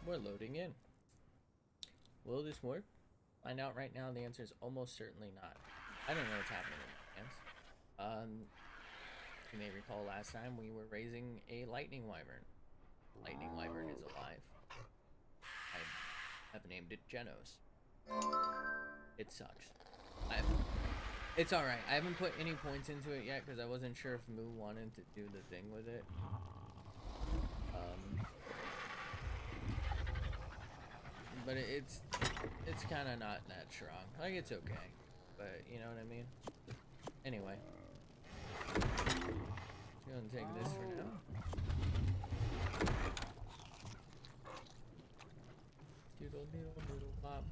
We're loading in. Will this work? Find out right now. The answer is almost certainly not. I don't know what's happening in my hands. You may recall last time we were raising a lightning wyvern. Lightning wyvern is alive. I have named it Genos. It sucks. It's alright. I haven't put any points into it yet because I wasn't sure if Moo wanted to do the thing with it. But it's kind of not that strong. Like, it's okay. But, you know what I mean? Anyway. Just gonna take this for now. Doodle doodle doodle pop.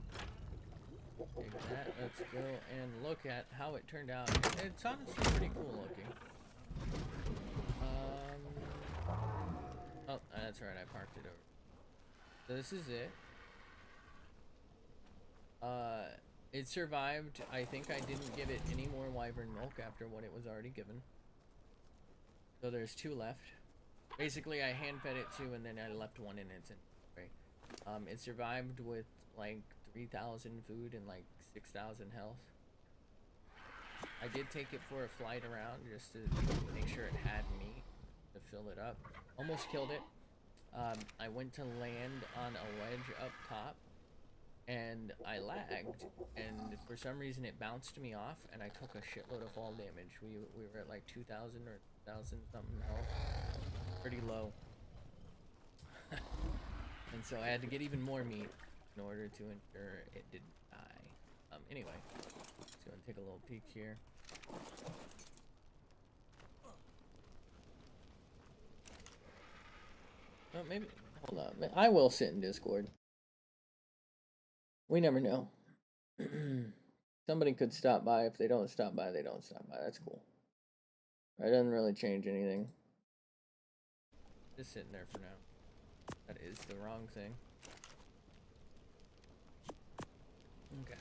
Take that. Let's go and look at how it turned out. It's honestly pretty cool looking. Oh, that's right. I parked it over. So this is it. It survived. I think I didn't give it any more wyvern milk after what it was already given. So there's 2 left. Basically, I hand fed it 2 and then I left 1 in its inventory. It survived with like 3,000 food and like 6,000 health. I did take it for a flight around just to make sure it had meat to fill it up. Almost killed it. I went to land on a ledge up top and I lagged, and for some reason it bounced me off and I took a shitload of fall damage. We were at like 2,000 or 1,000 something health. Pretty low. And so I had to get even more meat in order to ensure it didn't die. Anyway, let's go and take a little peek here. Well, maybe, hold on. I will sit in Discord. We never know. Somebody could stop by. If they don't stop by, they don't stop by. That's cool. It doesn't really change anything. Just sitting there for now. That is the wrong thing. Okay.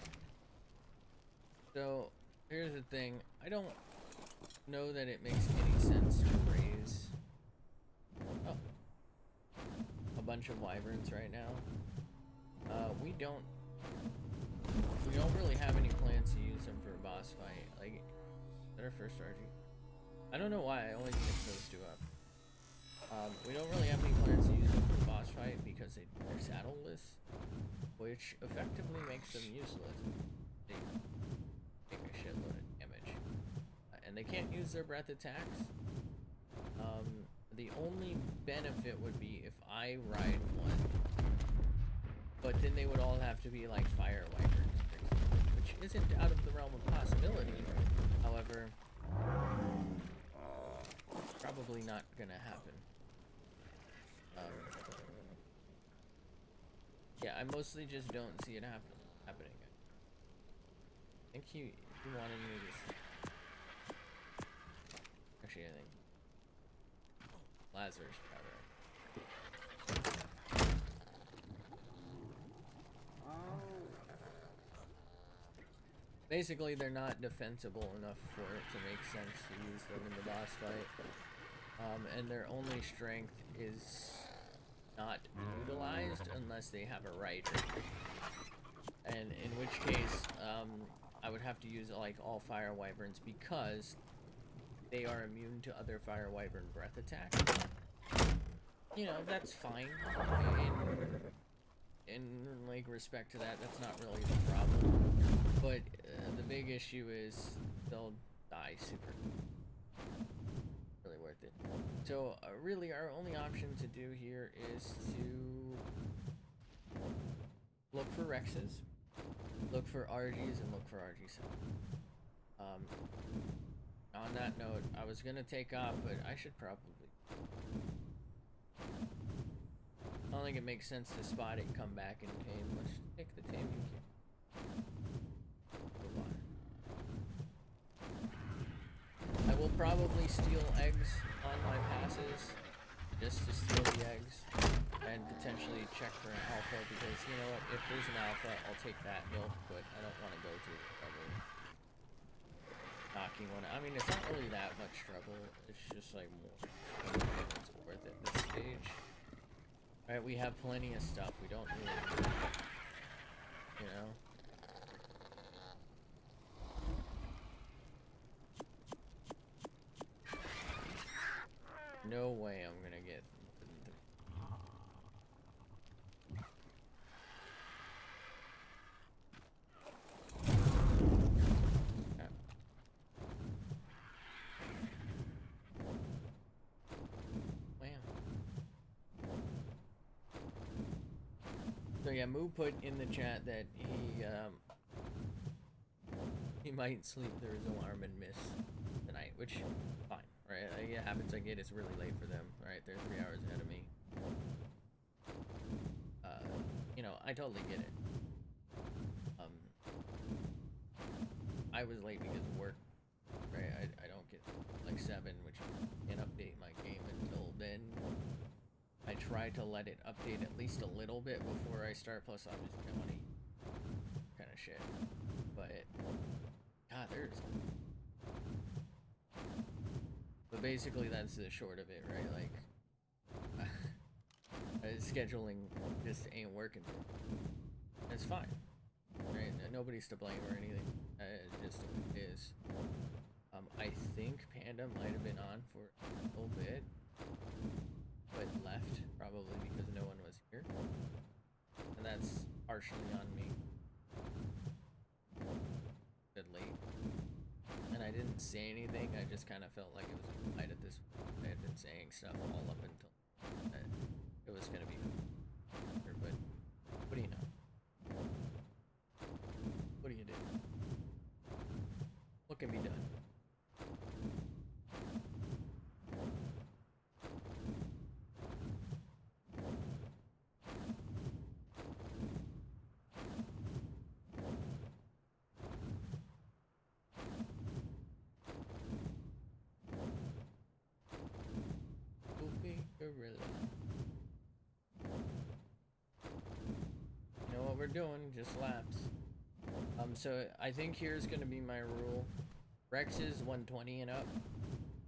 So, here's the thing. I don't know that it makes any sense to raise a bunch of wyverns right now. We don't really have any plans to use them for a boss fight. Like, is that our first Argie? I don't know why I always mix those 2 up. We don't really have any plans to use them for a boss fight because they're saddleless, which effectively makes them useless. They take a shitload of damage. And they can't use their breath attacks. The only benefit would be if I ride one. But then they would all have to be like fire wyverns, which isn't out of the realm of possibility. However, probably not gonna happen. Yeah, I mostly just don't see it happening. I think he wanted me to. Actually, I think Lazarus probably. Basically, they're not defensible enough for it to make sense to use them in the boss fight. And their only strength is not utilized unless they have a rider. And in which case, I would have to use like all fire wyverns because they are immune to other fire wyvern breath attacks. You know, that's fine. In like respect to that, that's not really the problem. But the big issue is they'll die super. Really worth it. So really our only option to do here is to look for Rexes, look for Argies, and look for Argies. On that note, I was gonna take off, but I should probably. I don't think it makes sense to spot it, come back, and tame. Let's take the taming key. I will probably steal eggs on my passes, just to steal the eggs, and potentially check for an alpha, because, you know what, if there's an alpha, I'll take that milk, but I don't want to go through the trouble knocking one. I mean, it's not really that much trouble, it's just like more. It's worth it at this stage. Right, we have plenty of stuff. We don't really, you know. No way I'm gonna get. So yeah, Moo put in the chat that he might sleep through his alarm and miss tonight, which fine, right? It happens. I get it's really late for them, right? They're 3 hours ahead of me. You know, I totally get it. I was late because of work, right? I don't get like 7, which can't update my game until then. I try to let it update at least a little bit before I start, plus obviously I want to eat kind of shit. But, God, but basically that's the short of it, right? Like, scheduling just ain't working. It's fine, right? Nobody's to blame or anything. Just the way it is. I think Panda might have been on for a little bit, but left probably because no one was here, and that's partially on me. Bit late, and I didn't say anything. I just kind of felt like it was implied at this point. I had been saying stuff all up until it was gonna be. But what do you know? What do you do? What can be done? Gorilla. You know what we're doing? Just laps. So I think here's gonna be my rule. Rex is 120 and up.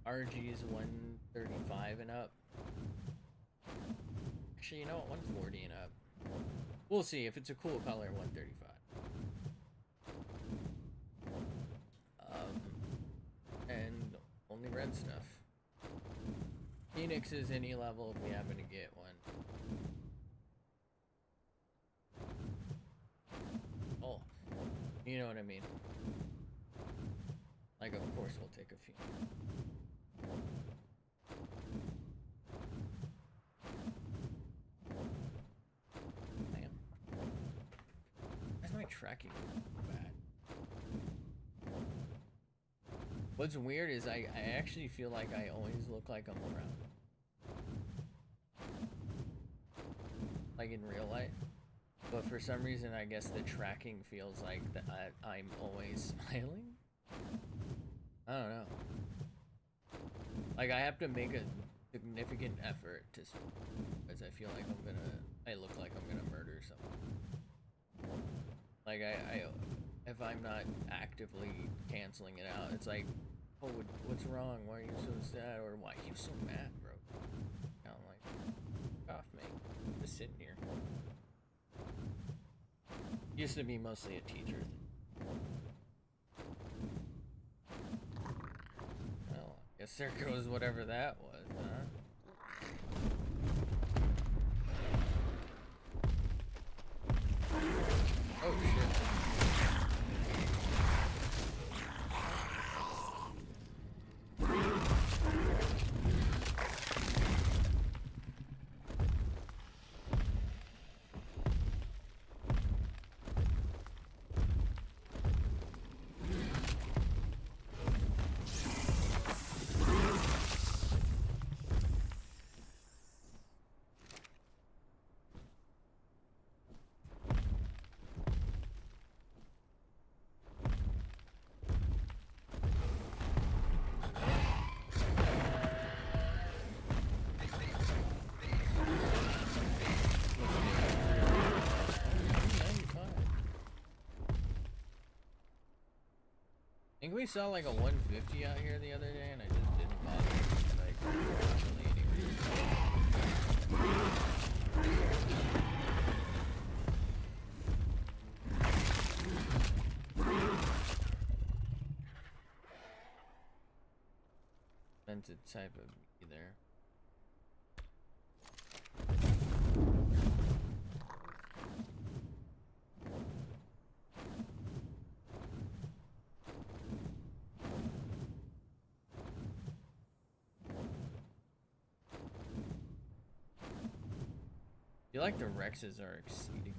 Argie is 135 and up. Actually, you know what? 140 and up. We'll see. If it's a cool color, 135. And only red stuff. Phoenix is any level if we happen to get one. Oh, you know what I mean. Like, of course we'll take a few. Damn. Why's my tracking bad? What's weird is I actually feel like I always look like I'm around. Like in real life. But for some reason, I guess the tracking feels like that I'm always smiling. I don't know. Like I have to make a significant effort to, because I feel like I look like I'm gonna murder someone. Like if I'm not actively canceling it out, it's like, oh, what's wrong? Why are you so sad? Or why are you so mad, bro? And I'm like, off, mate. Just sitting here. Used to be mostly a teacher thing. Well, I guess there goes whatever that was, huh? Oh shit. I think we saw like a 150 out here the other day, and I just didn't bother. Like, actually, any reason. unwanted type of bee there. I feel like the Rexes are exceeding.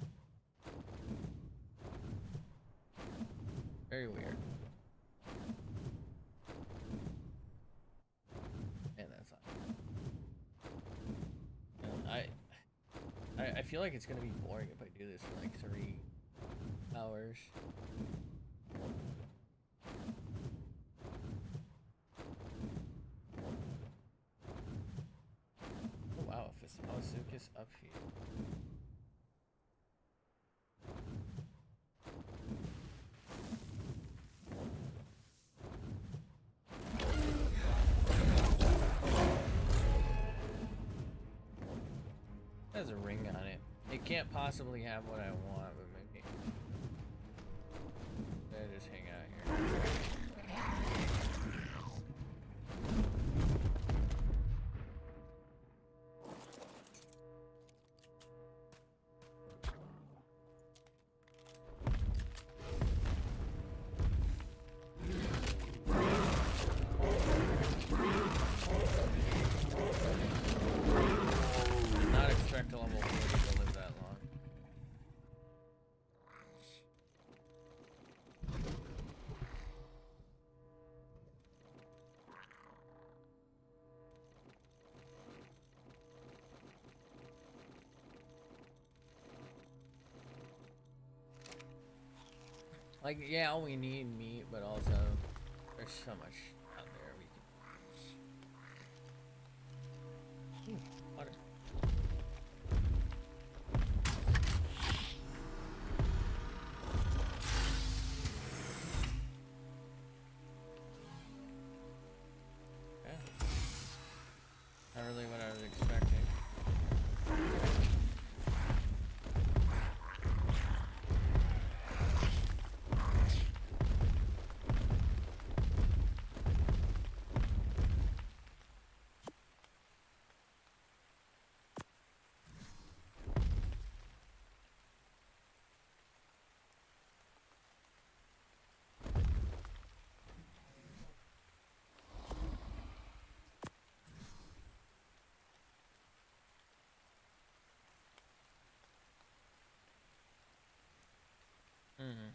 Very weird. And that's not. I feel like it's gonna be boring if I do this for like 3 hours. Oh wow, Asuka's up here. It has a ring on it. It can't possibly have what I want, but maybe. I just hang out here. Not expect a level 40 to live that long. Like, yeah, we need meat, but also there's so much out there we can. Ooh, water. Okay. Not really what I was expecting. Mm-hmm.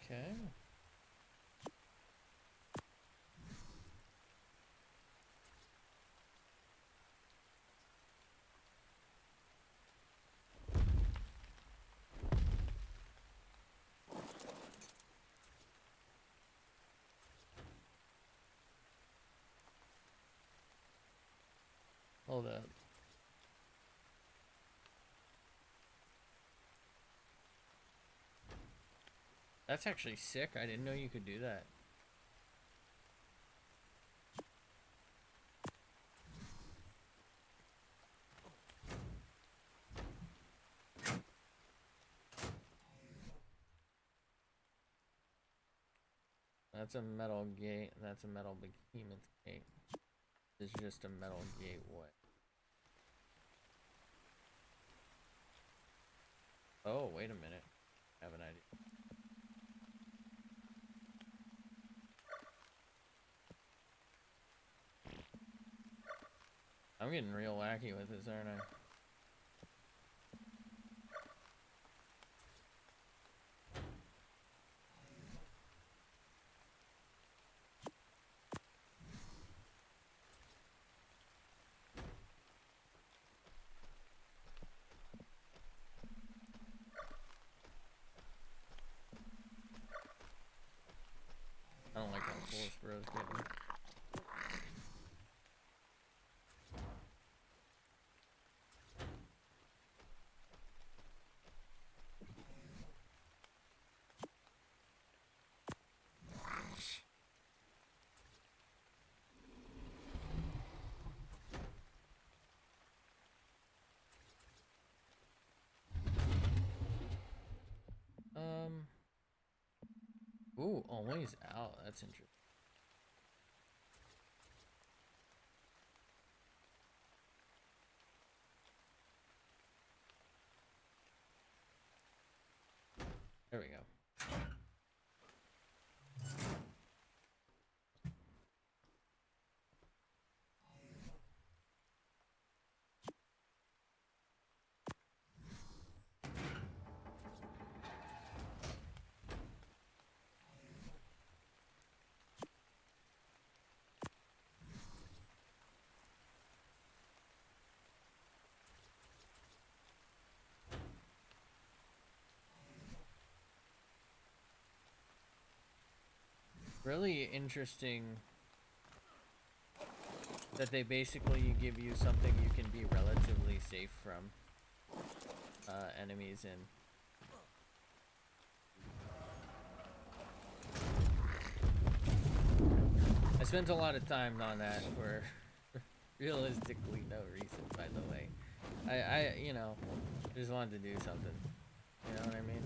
Okay. Hold up. That's actually sick. I didn't know you could do that. That's a metal gate. That's a metal behemoth gate. It's just a metal gateway. Oh, wait a minute. I have an idea. I'm getting real wacky with this, aren't I? I don't like how close bro's getting. Ooh, always out. That's interesting. There we go. Really interesting that they basically give you something you can be relatively safe from enemies in. I spent a lot of time on that for realistically no reason, by the way. I you know, just wanted to do something. You know what I mean?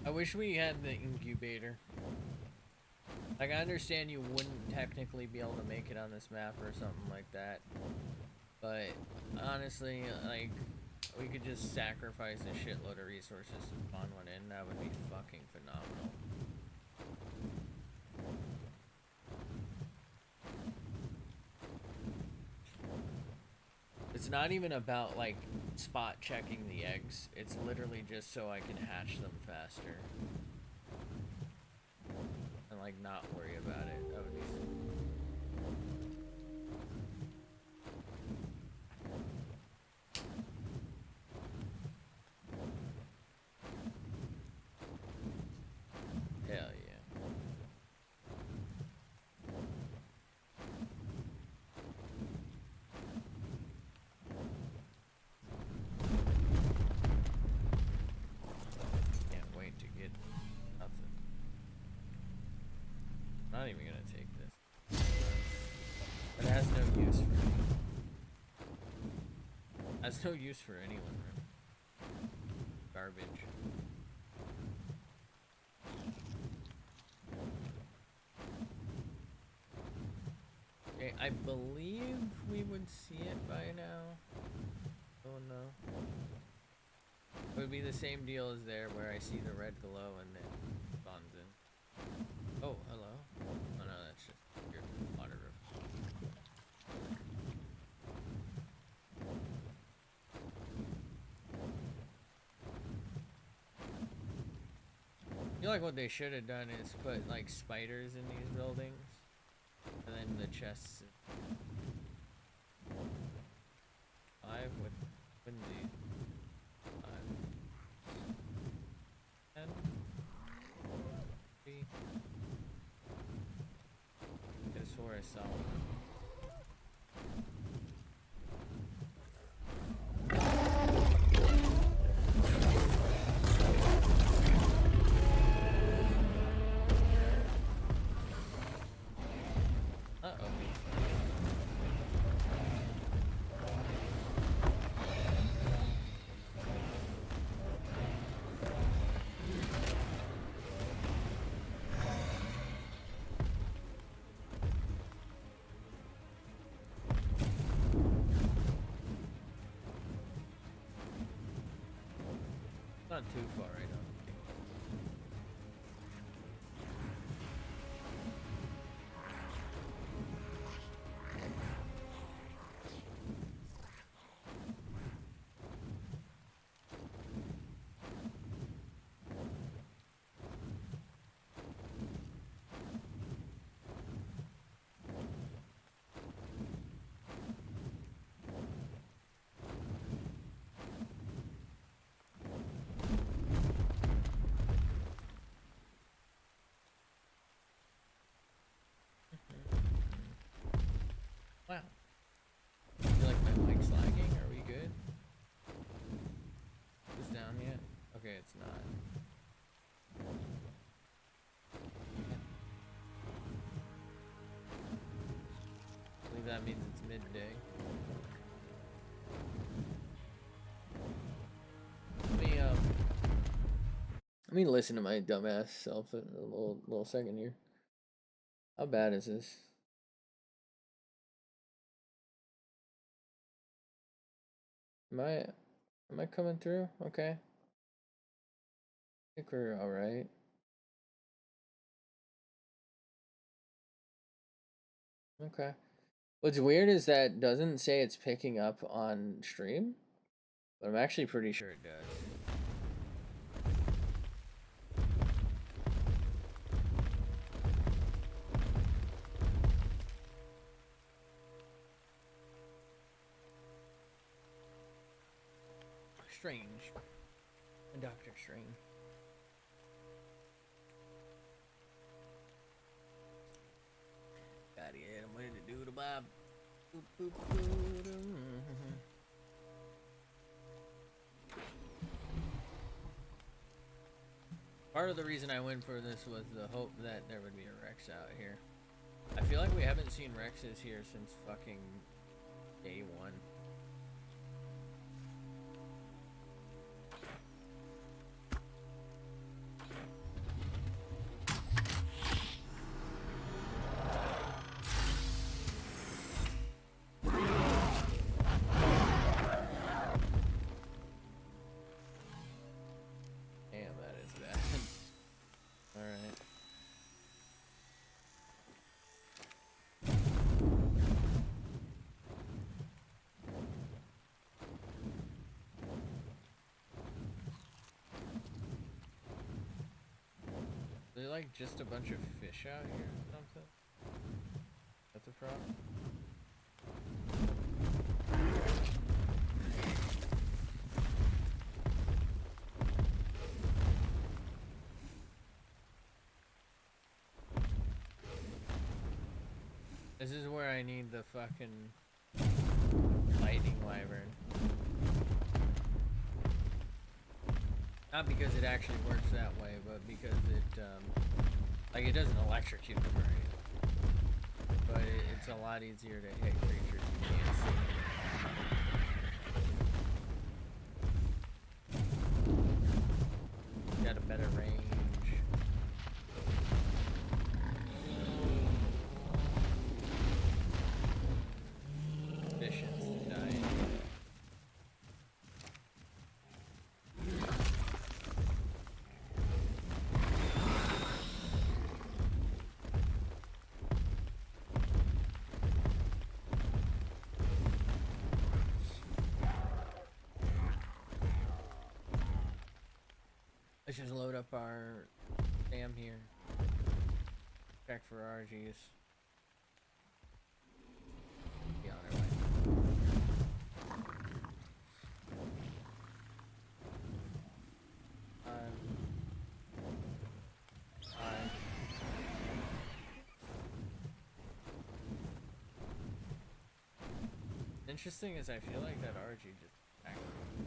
I wish we had the incubator. Like, I understand you wouldn't technically be able to make it on this map or something like that. But, honestly, like, we could just sacrifice a shitload of resources to spawn one in. That would be fucking phenomenal. It's not even about, like, spot checking the eggs. It's literally just so I can hatch them faster. And, like, not worry about it. That would be... Hell yeah. Not even gonna take this. It has no use for me. Has no use for anyone, right? Garbage. Okay, I believe we would see it by now. Oh no. It would be the same deal as there where I see the red glow and it spawns in. Oh, hello. Oh no, that's just your water roof. I feel like what they should have done is put like spiders in these buildings, and then the chests. 5 wouldn't be 5. 10. 3. I swore I saw one. Not too far, I don't think. Wow. I feel like my mic's lagging. Are we good? Is this down yet? Okay, it's not. I believe that means it's midday. Let me listen to my dumbass self a little second here. How bad is this? Am I coming through? Okay. I think we're alright. Okay. What's weird is that doesn't say it's picking up on stream, but I'm actually pretty sure it does. Strange. Dr. Strange. Got it. I'm ready to do the bob. Boop, boop, boop, Part of the reason I went for this was the hope that there would be a Rex out here. I feel like we haven't seen Rexes here since fucking day one. Is there like just a bunch of fish out here or something? That's a problem. This is where I need the fucking lightning wyvern. Not because it actually works that way, but because it, like, it doesn't electrocute them or anything. But it's a lot easier to hit creatures you can't see. Got a better range. Efficient dying. Let's just load up our dam here. Check for Argies. Be on our way. Interesting is I feel like that Argie just attacked me.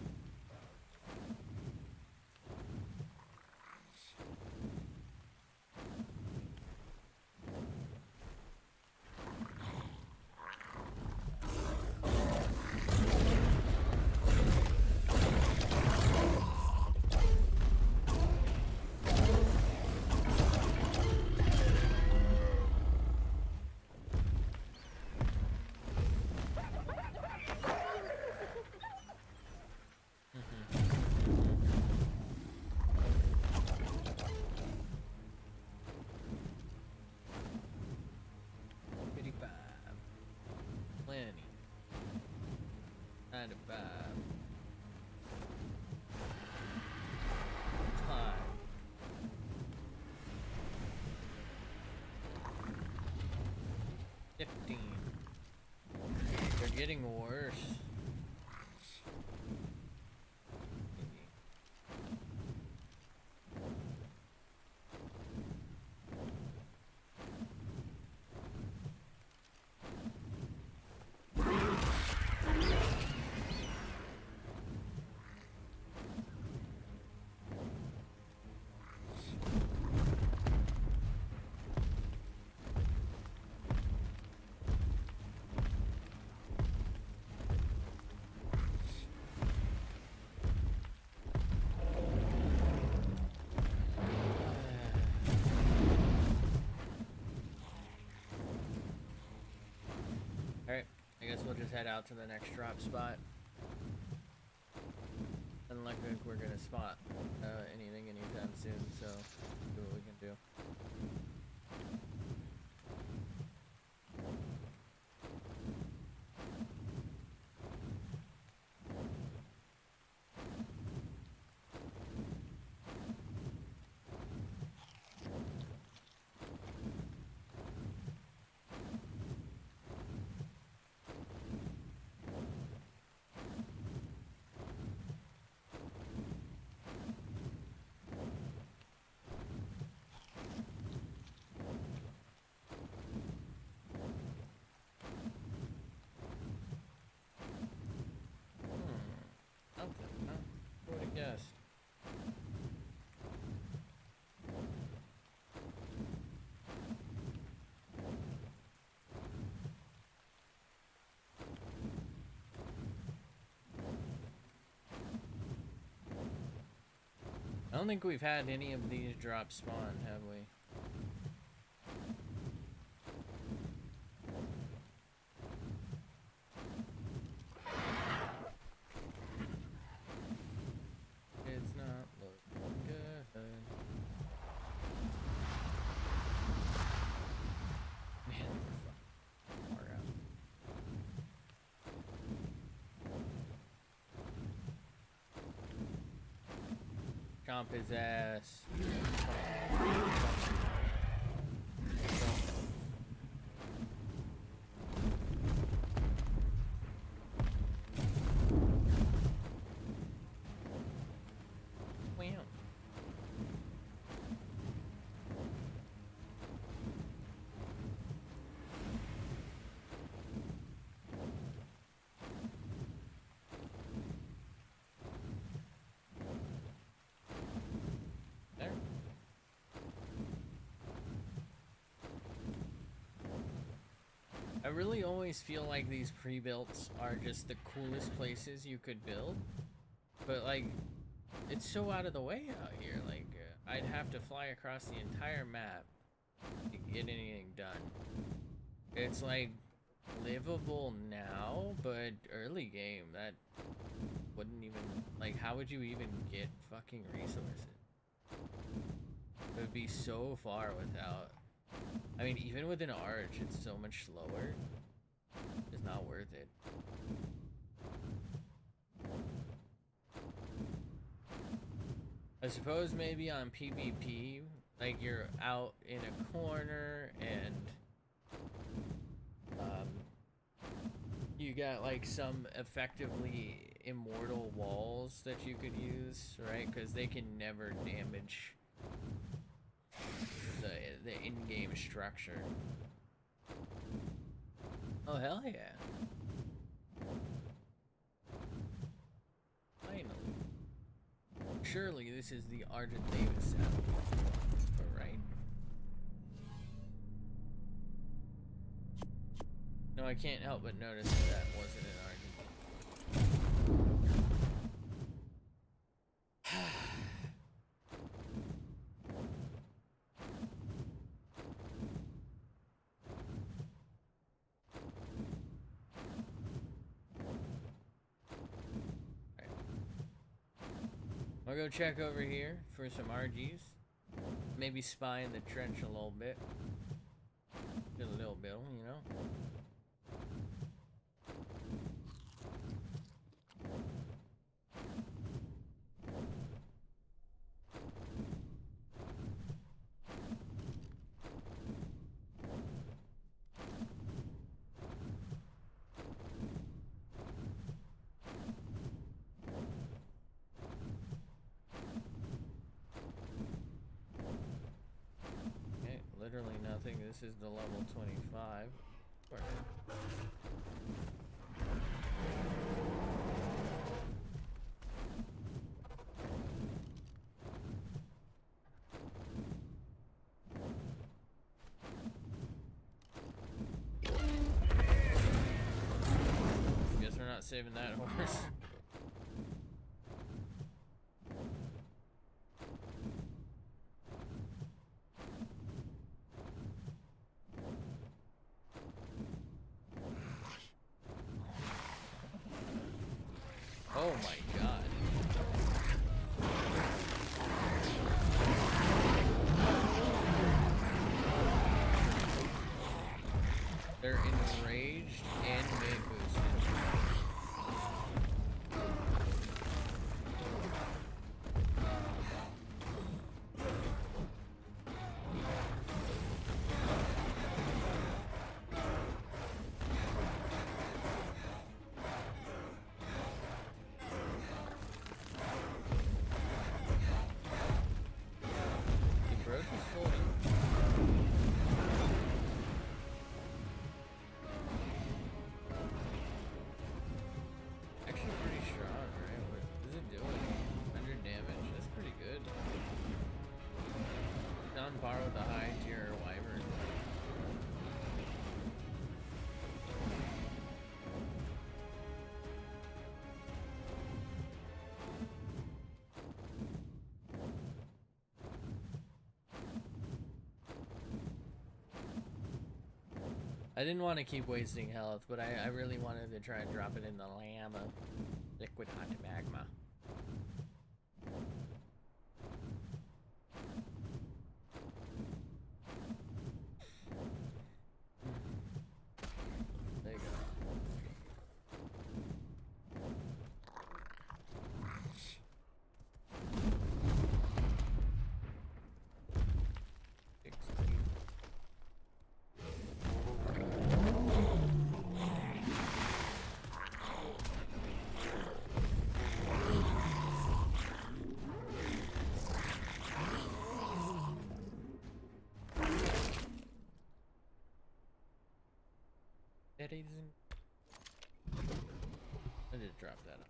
They're getting worse. guess we'll just head out to the next drop spot. Doesn't look like we're gonna spot anything anytime soon, so see what we can do. Yes. I don't think we've had any of these drops spawn, have we? It's not looking good. Man, far out. Chomp his ass. I really always feel like these pre-builts are just the coolest places you could build, but like, it's so out of the way out here. Like, I'd have to fly across the entire map to get anything done. It's like livable now, but early game, that wouldn't even, like, how would you even get fucking resources? It would be so far without. I mean, even with an arch, it's so much slower. It's not worth it. I suppose maybe on PvP, like you're out in a corner and you got like some effectively immortal walls that you could use, right? Because they can never damage the in-game structure. Oh hell yeah! Finally. Surely this is the Argent Davis sound, right? No, I can't help but notice that wasn't an Argent. I'll go check over here for some Argies. Maybe spy in the trench a little bit. Just a little bit, you know? Literally nothing. This is the level 25. Guess we're not saving that horse. They're enraged and mid boosted. Borrow the high tier wyvern. I didn't want to keep wasting health, but I really wanted to try and drop it in the lava. Liquid hot magma. That isn't. I just dropped that off.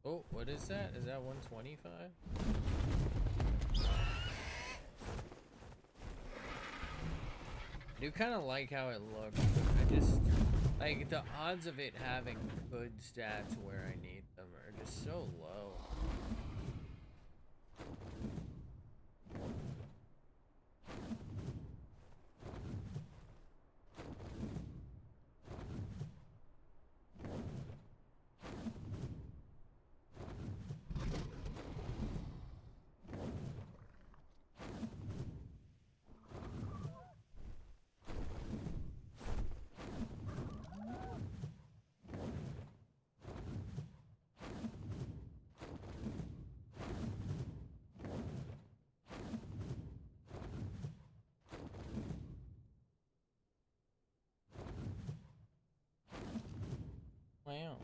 Oh, what is that? Is that 125? I do kind of like how it looks, but I just, like, the odds of it having good stats where I need them are just so low. Wow.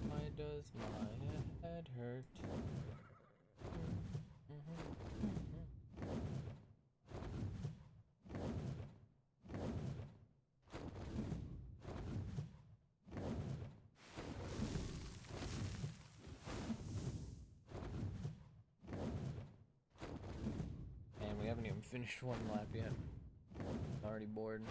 Why does my head hurt? And we haven't even finished one lap yet. Already bored.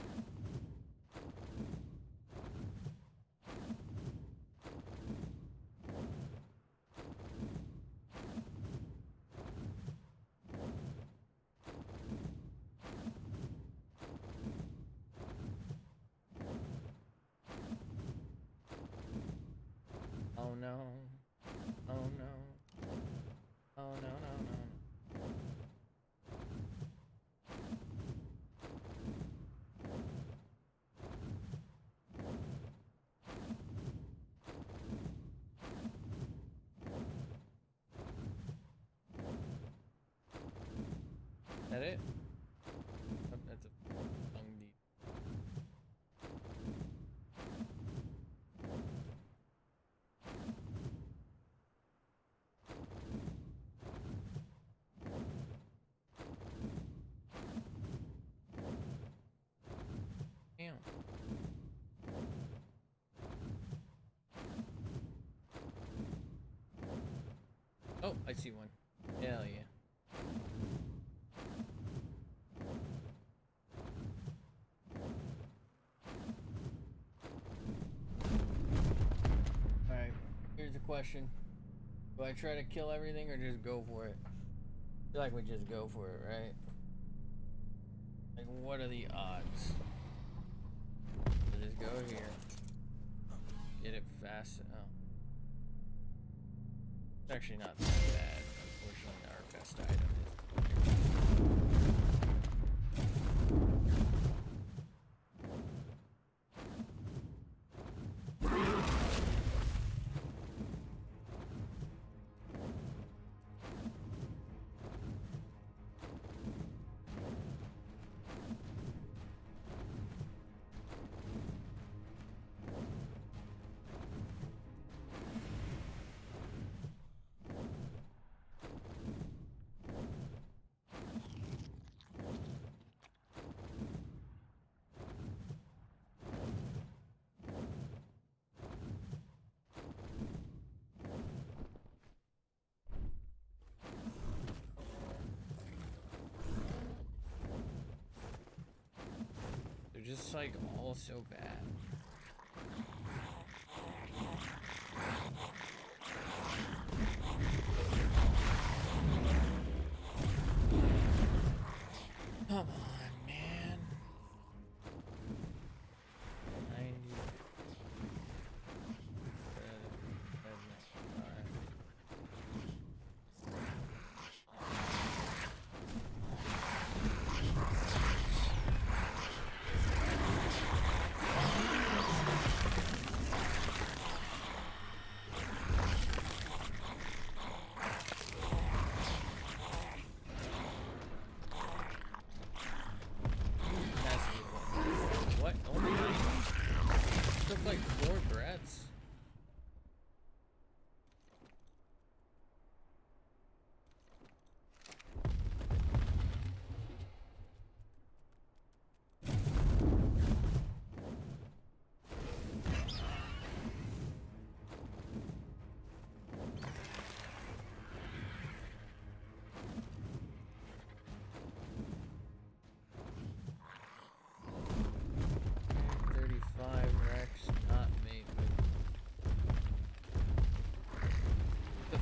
Oh no. Oh no. Oh no, no, no. Is that it? Oh, that's a tongue deep. Damn. Oh, I see one. Hell yeah. Alright, here's the question. Do I try to kill everything or just go for it? I feel like we just go for it, right? Like, what are the odds? So just go here. Get it fast. Oh. It's actually not that bad. Unfortunately, our best item is. They're just like all so bad. Come on, man. 90. What? Only 90? Took like 4 breaths.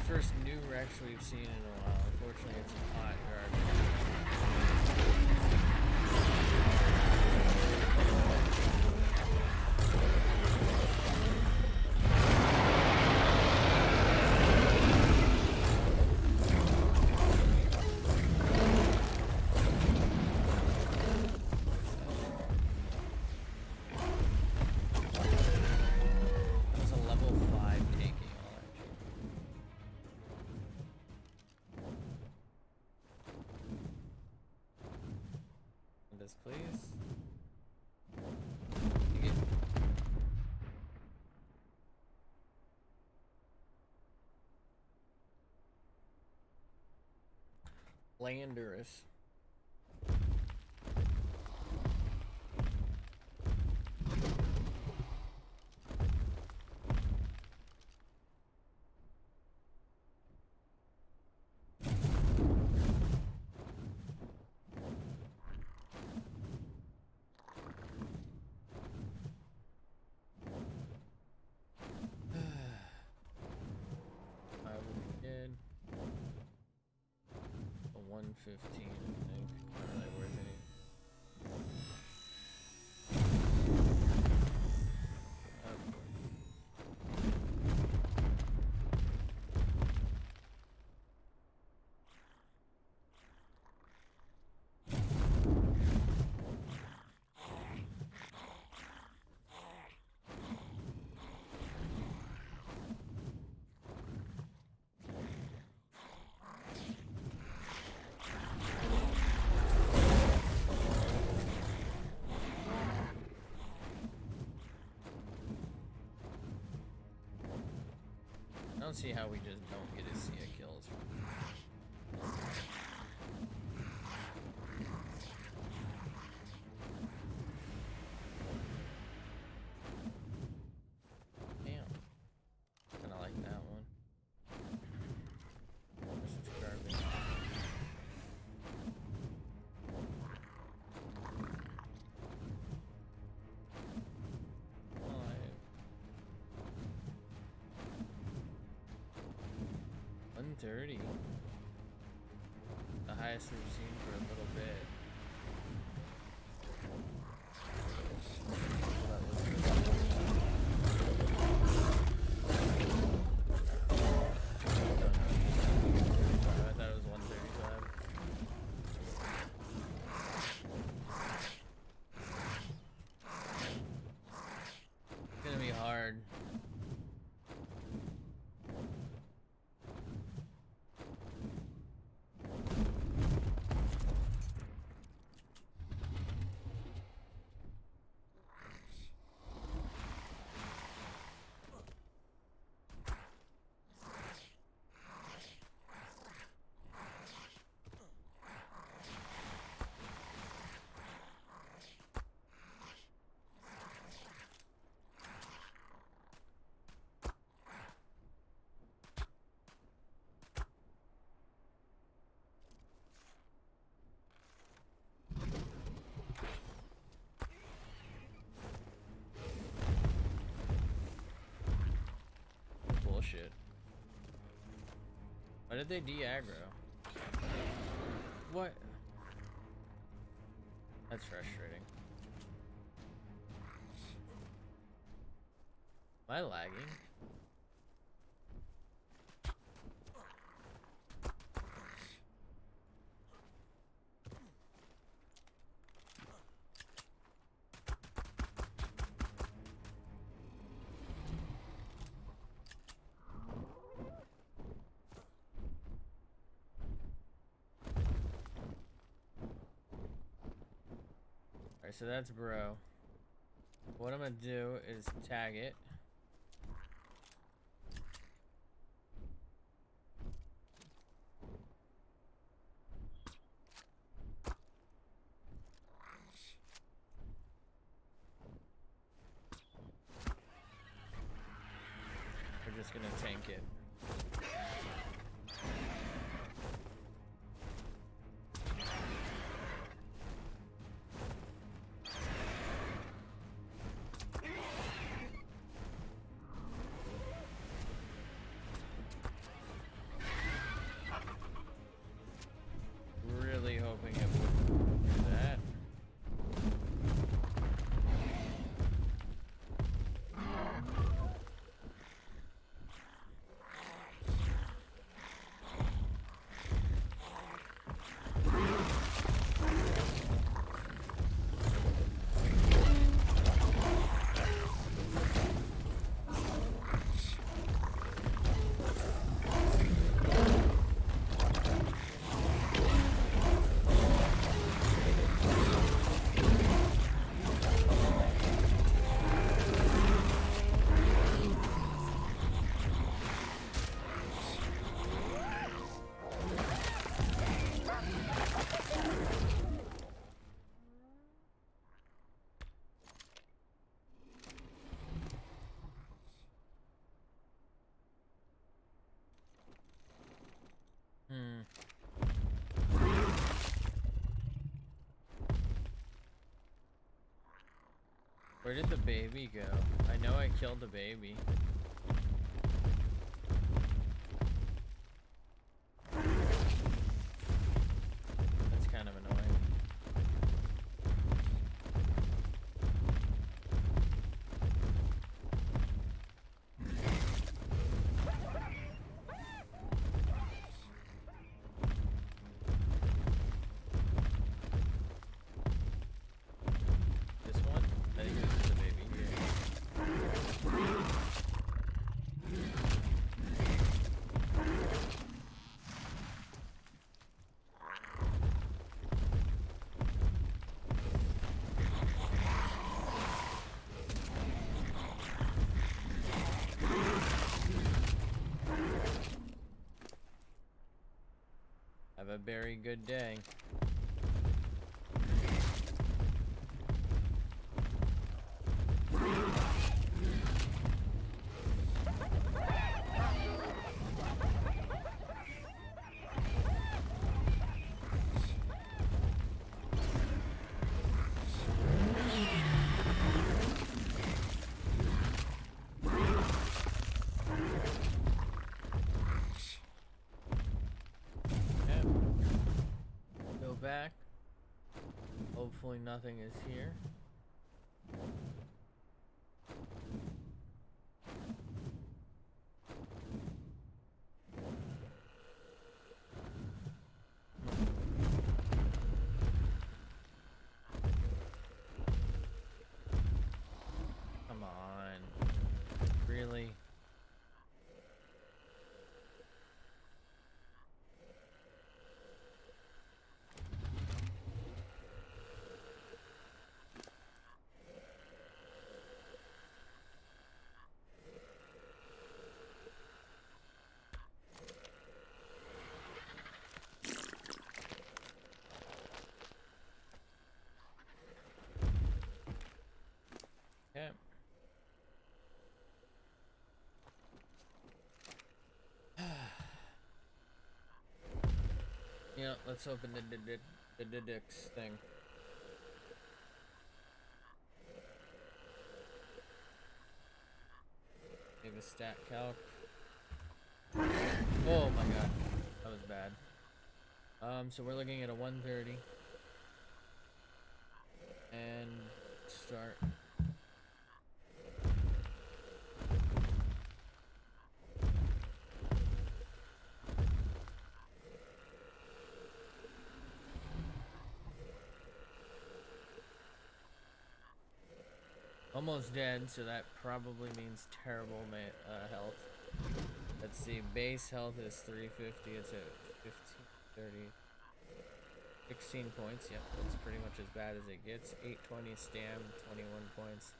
First new Rex we've seen in a while. Unfortunately, it's hot That's a level 5 taking all actually. This, please. You get Landorus. A 115, I think. Not really worth any. I don't see how we just don't get to see a kills. Damn. Kinda like that one. 130. The highest we've seen for a little bit. I thought it was 135. It's gonna be hard. Bullshit. Why did they de-aggro? What? That's frustrating. Am I lagging? Alright, so that's bro. What I'm gonna do is tag it. We're just gonna tank it. Really hoping it would do that. Where did the baby go? I know I killed the baby. That's kind of annoying. This one? I think this is the baby here. Have a very good day. Hopefully nothing is here. Come on. Really? Yeah. Yeah, let's open the Dix thing. Give a stat calc. Oh my god, that was bad. So we're looking at a 130 and start. Almost dead, so that probably means terrible health. Let's see, base health is 350, it's at 15, 30, 16 points. Yep, that's pretty much as bad as it gets. 820 stam, 21 points.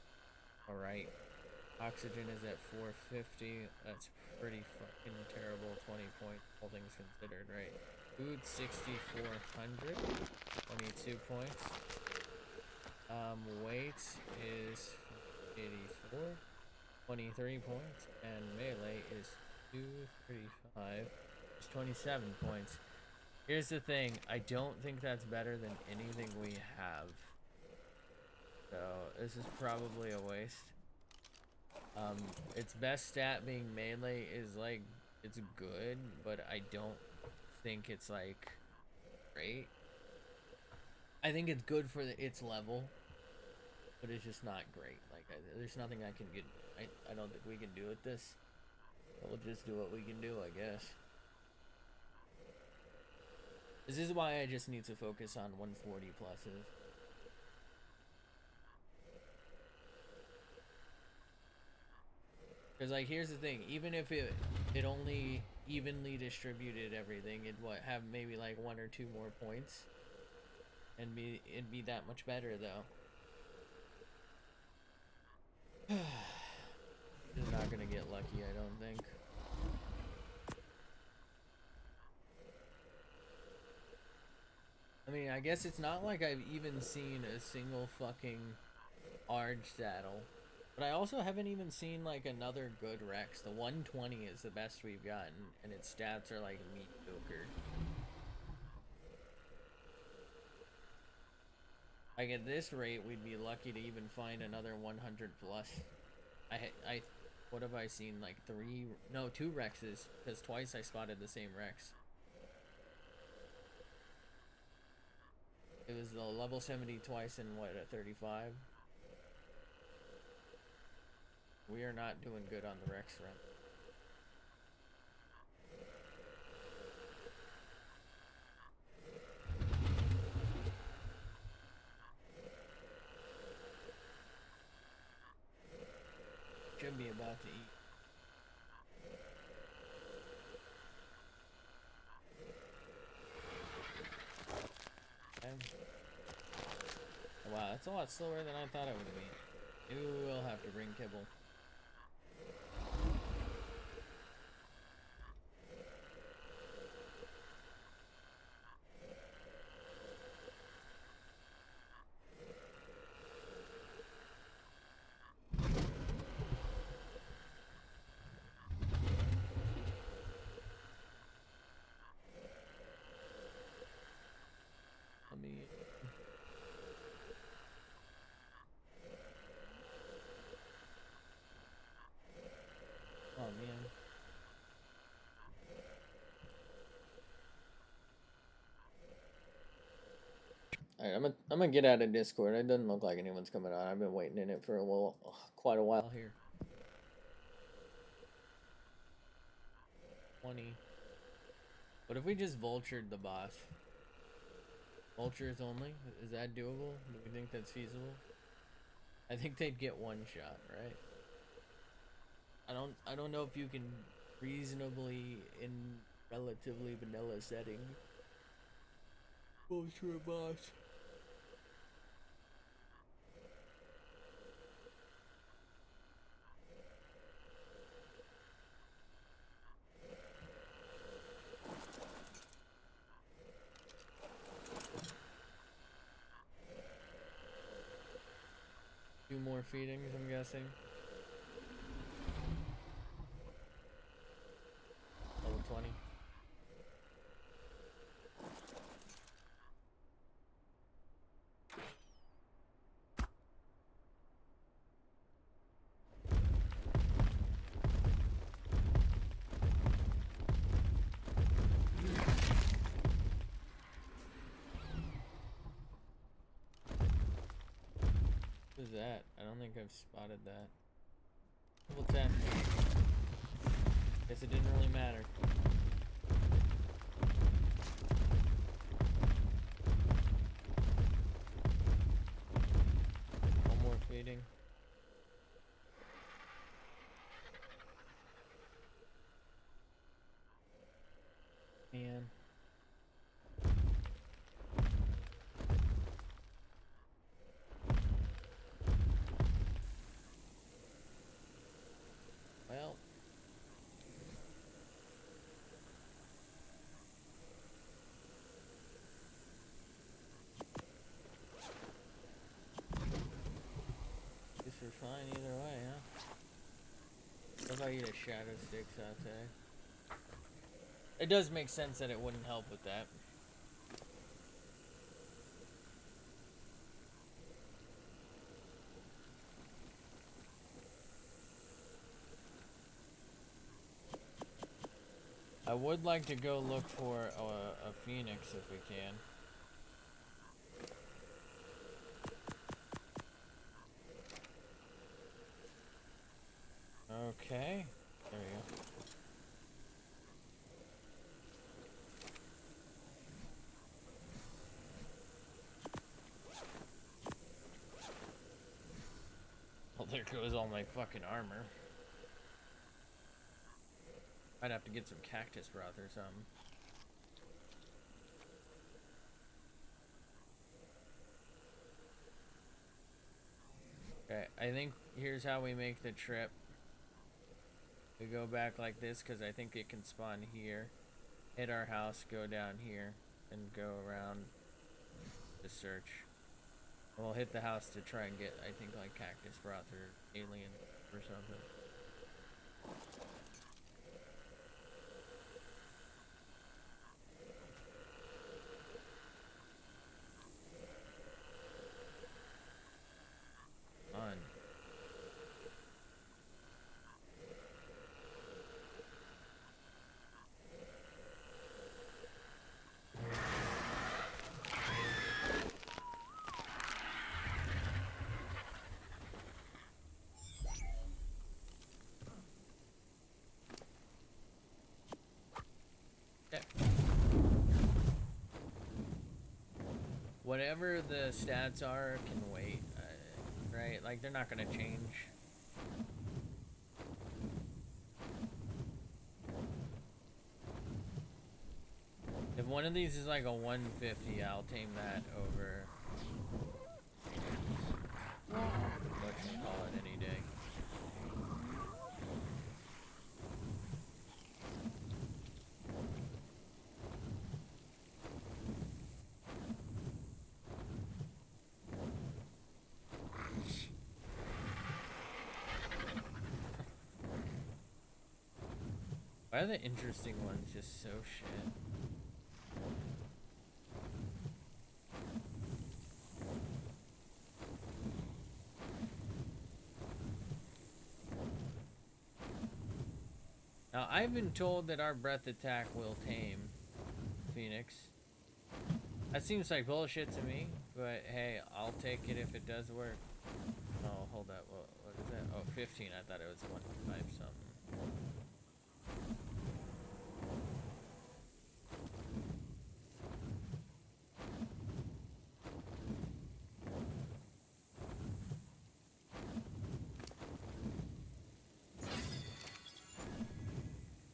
Alright. Oxygen is at 450. That's pretty fucking terrible. 20 points, all things considered, right? Food 6,400. 22 points. Weight is 84. 23 points. And melee is 235. It's 27 points. Here's the thing. I don't think that's better than anything we have. So this is probably a waste. Its best stat being melee is like, it's good, but I don't think it's like great. I think it's good for its level, but it's just not great. Like, there's nothing I can get. I don't think we can do with this. We'll just do what we can do, I guess. This is why I just need to focus on 140 pluses. Because, like, here's the thing. Even if it only evenly distributed everything, it'd have maybe like 1 or 2 more points. And it'd be that much better, though. It's not gonna get lucky, I don't think. I mean, I guess it's not like I've even seen a single fucking Arg saddle. But I also haven't even seen like another good Rex. The 120 is the best we've gotten, and its stats are like mediocre. Like at this rate, we'd be lucky to even find another 100 plus. What have I seen? Like 2 Rexes, because twice I spotted the same Rex. It was the level 70 twice and what, at 35? We are not doing good on the Rex front. Should be about to eat. Okay. Wow, that's a lot slower than I thought it would be. Maybe we will have to bring kibble. I'm gonna get out of Discord. It doesn't look like anyone's coming on. I've been waiting in it for quite a while here. 20. What if we just vultured the boss? Vultures only? Is that doable? Do we think that's feasible? I think they'd get one shot, right? I don't know if you can reasonably in relatively vanilla setting vulture a boss. Two more feedings, I'm guessing. Level 20. What is that? I don't think I've spotted that. Level 10. Guess it didn't really matter. One more feeding. Man. Well. Guess we're fine either way, huh? Love how you get a shadow stick saute. It does make sense that it wouldn't help with that. I would like to go look for a phoenix if we can. Okay, there we go. Well, there goes all my fucking armor. I'd have to get some cactus broth or something. Okay, I think here's how we make the trip. We go back like this because I think it can spawn here. Hit our house, go down here, and go around to search. We'll hit the house to try and get, I think, like cactus broth or alien or something. On. Okay. Whatever the stats are can wait, right? Like, they're not gonna change. If one of these is like a 150, I'll tame that over whatchamacallit any day. Why are the interesting ones just so shit? Now, I've been told that our breath attack will tame Phoenix. That seems like bullshit to me, But hey, I'll take it if it does work. Oh, hold up. What is that? Oh, 15. I thought it was 1.5 something.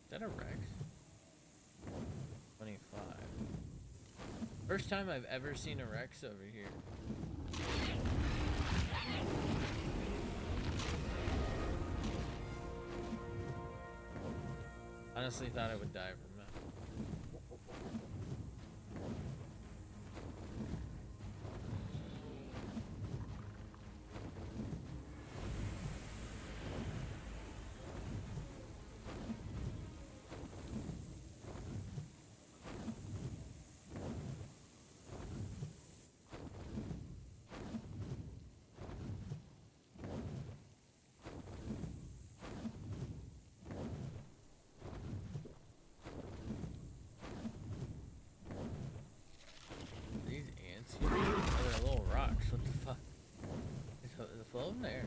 Is that a Rex? 25. First time I've ever seen a Rex over here. Honestly thought I would die from that. These ants here? Oh, they're little rocks. What the fuck? Is it floating there?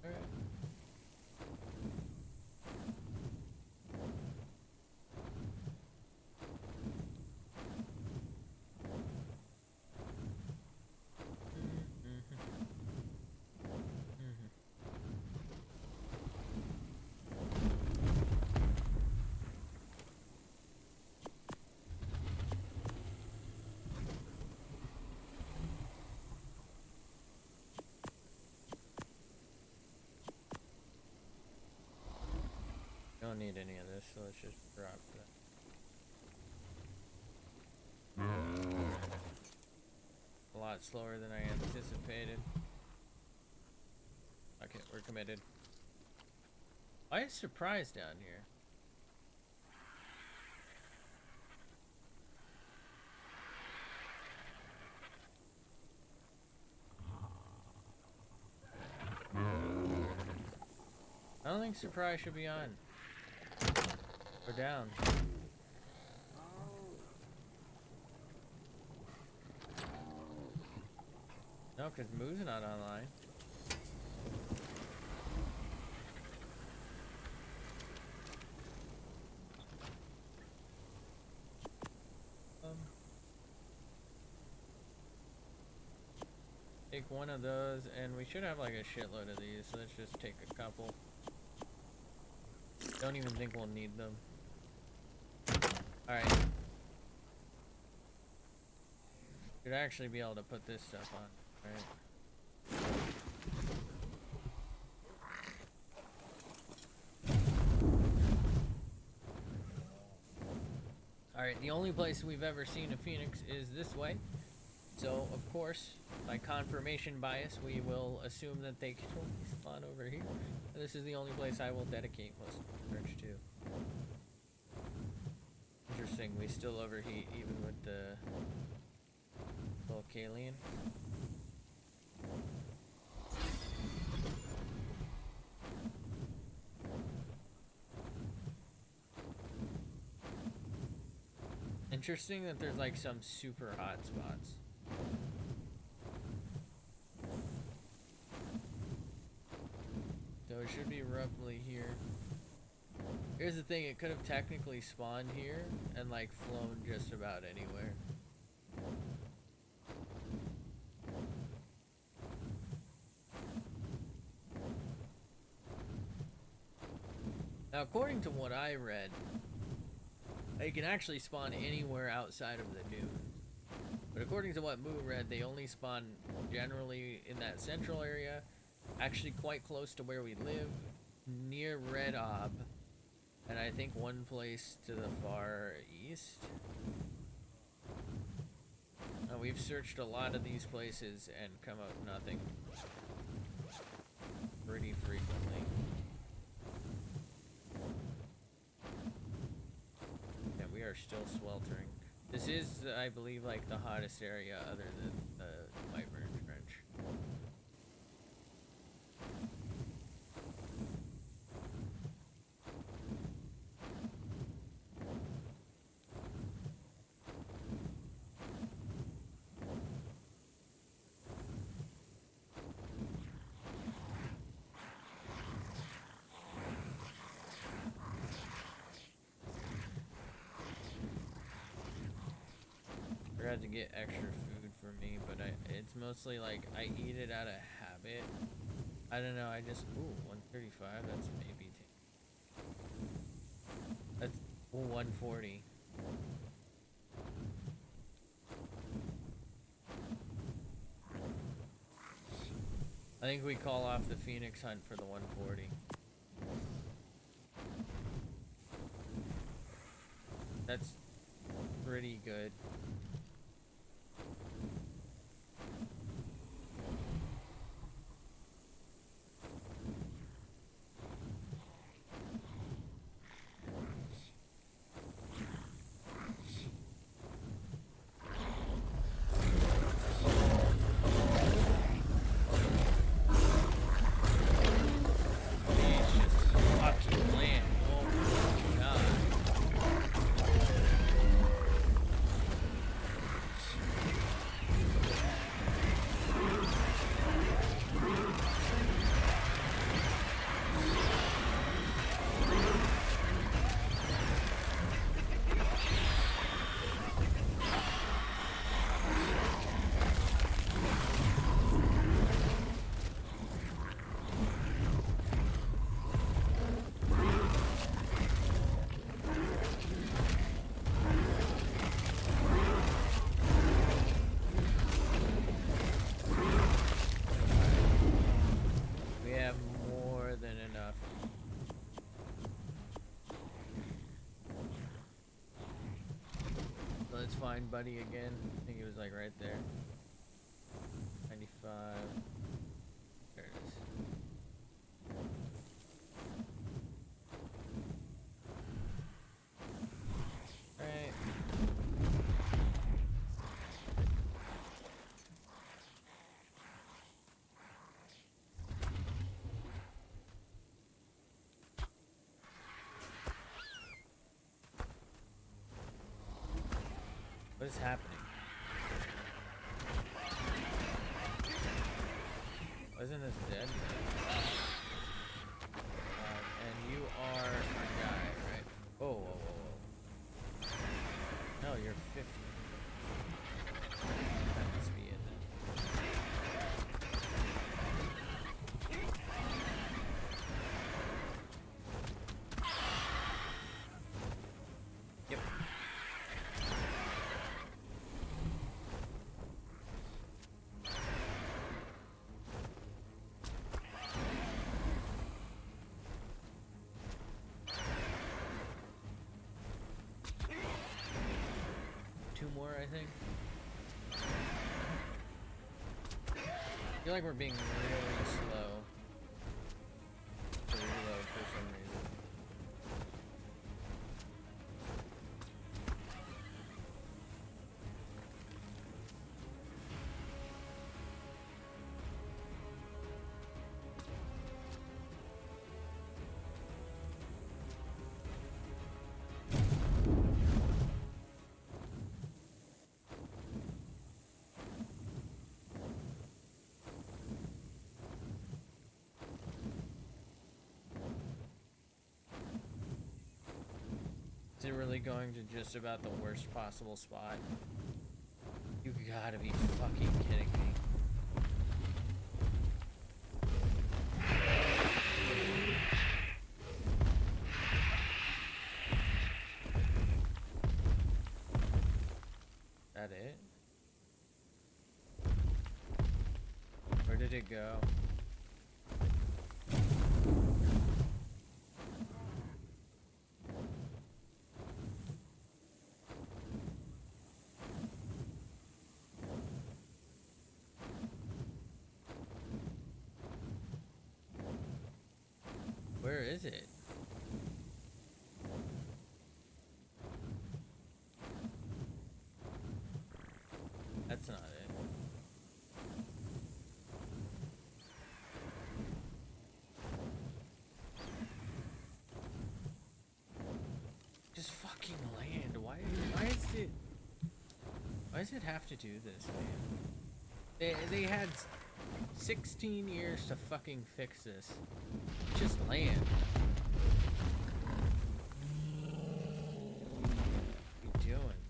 Alright. Don't need any of this, so let's just drop that. A lot slower than I anticipated. Okay, we're committed. Why is surprise down here? I don't think surprise should be on. Or down. No, because Moo's not online. Take one of those, and we should have like a shitload of these, so let's just take a couple. Don't even think we'll need them. Alright. Should actually be able to put this stuff on, right? Alright, the only place we've ever seen a phoenix is this way. So, of course, by confirmation bias, we will assume that they can only spawn over here. And this is the only place I will dedicate most of the search to. Interesting, we still overheat even with the Volcalion. Interesting that there's like some super hot spots. So it should be roughly here. Here's the thing, it could have technically spawned here and like flown just about anywhere. Now according to what I read, they can actually spawn anywhere outside of the dune. But according to what Moo read, they only spawn generally in that central area, actually quite close to where we live, near Red Ob, and I think one place to the far east. Now, we've searched a lot of these places and come up nothing pretty frequently. And we are still sweltering. This is, I believe, like the hottest area other than the Wyvern Trench. to get extra food for me, but it's mostly like I eat it out of habit. I don't know, I just, ooh, 135, that's maybe, that's 140. I think we call off the Phoenix hunt for the 140. That's pretty good. Let's find Buddy again. I think it was like right there. 95. There it is. Alright. What is happening? Wasn't this dead? And you are our guy, right? Whoa, whoa, whoa, whoa. No, you're 50. That must be it then. Yep. Two more, I think. I feel like we're being really slow to reload for some reason. Is it really going to just about the worst possible spot? You gotta be fucking kidding me. That it? Where did it go? Where is it? That's not it. Just fucking land. Why does it have to do this, man? They had 16 years to fucking fix this. Just land. What are you doing?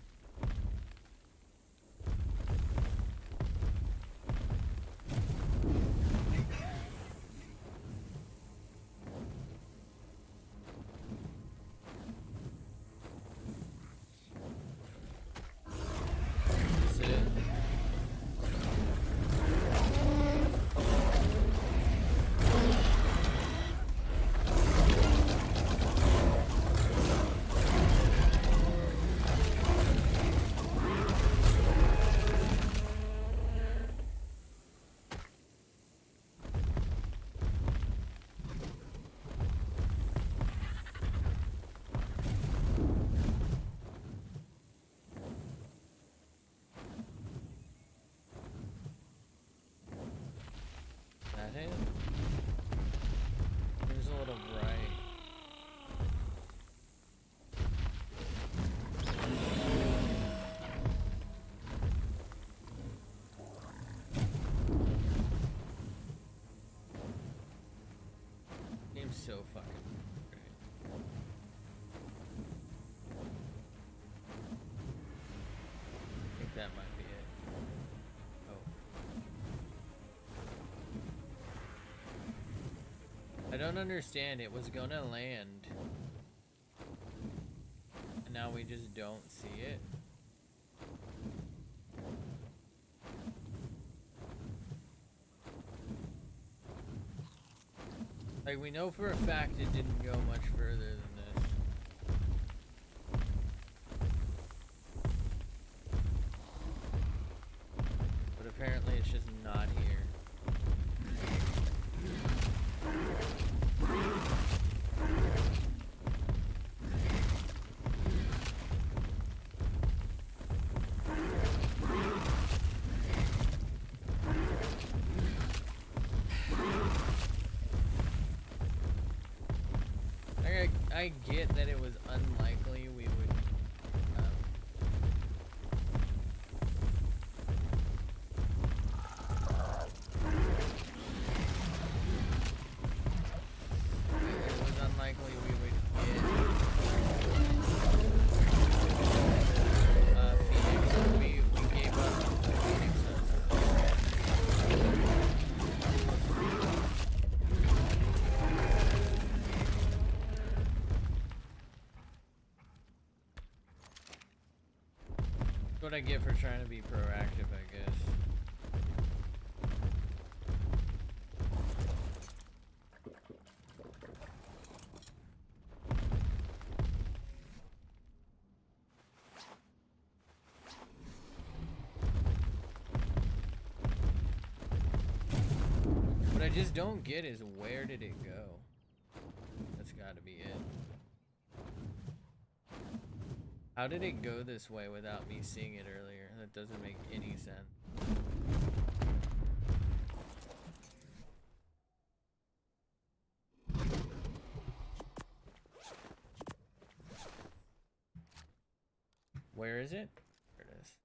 it? Seems a little bright. Seems so fucking great. I think that might be it. Oh. I don't understand. It was gonna land. And now we just don't see it. Like, we know for a fact it didn't go much further than this. But apparently it's just not here. I get that it was unlikely we would it was unlikely we would get Phoenix. We gave up Phoenix. What I get for trying to be proactive, I guess. What I just don't get is, where did it go? That's gotta be it. How did it go this way without me seeing it earlier? That doesn't make any sense. Where is it? There it is.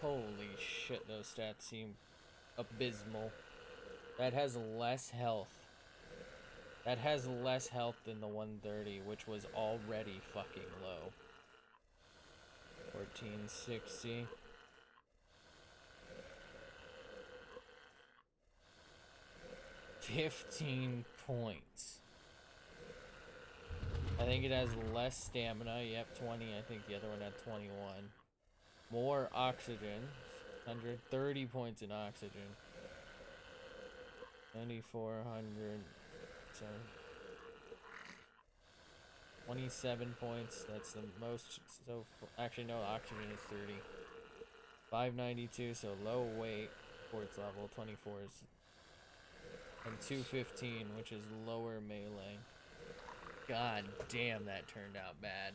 Holy shit, those stats seem abysmal. That has less health. That has less health than the 130, which was already fucking low. 1460. $15 points. I think it has less stamina. Yep, 20. I think the other one had 21. More oxygen. 130 points in oxygen. 9,400. So 27 points. That's the most. So actually, no. Oxygen is 30. 592. So low weight. Sports level. 24 is. And 215, which is lower melee. God damn, that turned out bad.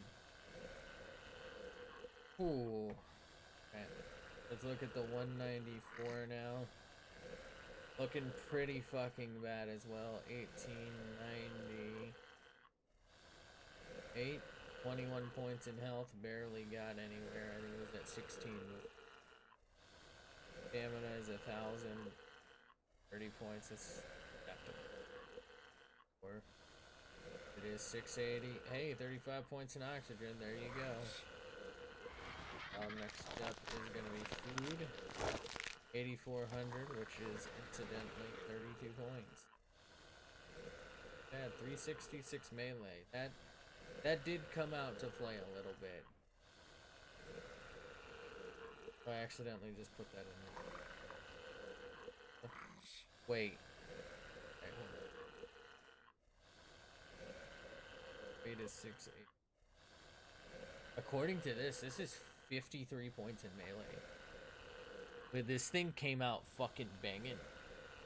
Ooh. Right. Let's look at the 194 now. Looking pretty fucking bad as well. 1898. 21 points in health. Barely got anywhere. I think it was at 16. Stamina is 1,000. 30 points. It's or it is 680. Hey, 35 points in oxygen. There you go. Next up is going to be food. 8,400, which is incidentally 32 points. Yeah, 366 melee. That did come out to play a little bit. I accidentally just put that in there. Wait. Okay, hold on. 8 is 6, 8. According to this is 53 points in melee. But this thing came out fucking banging.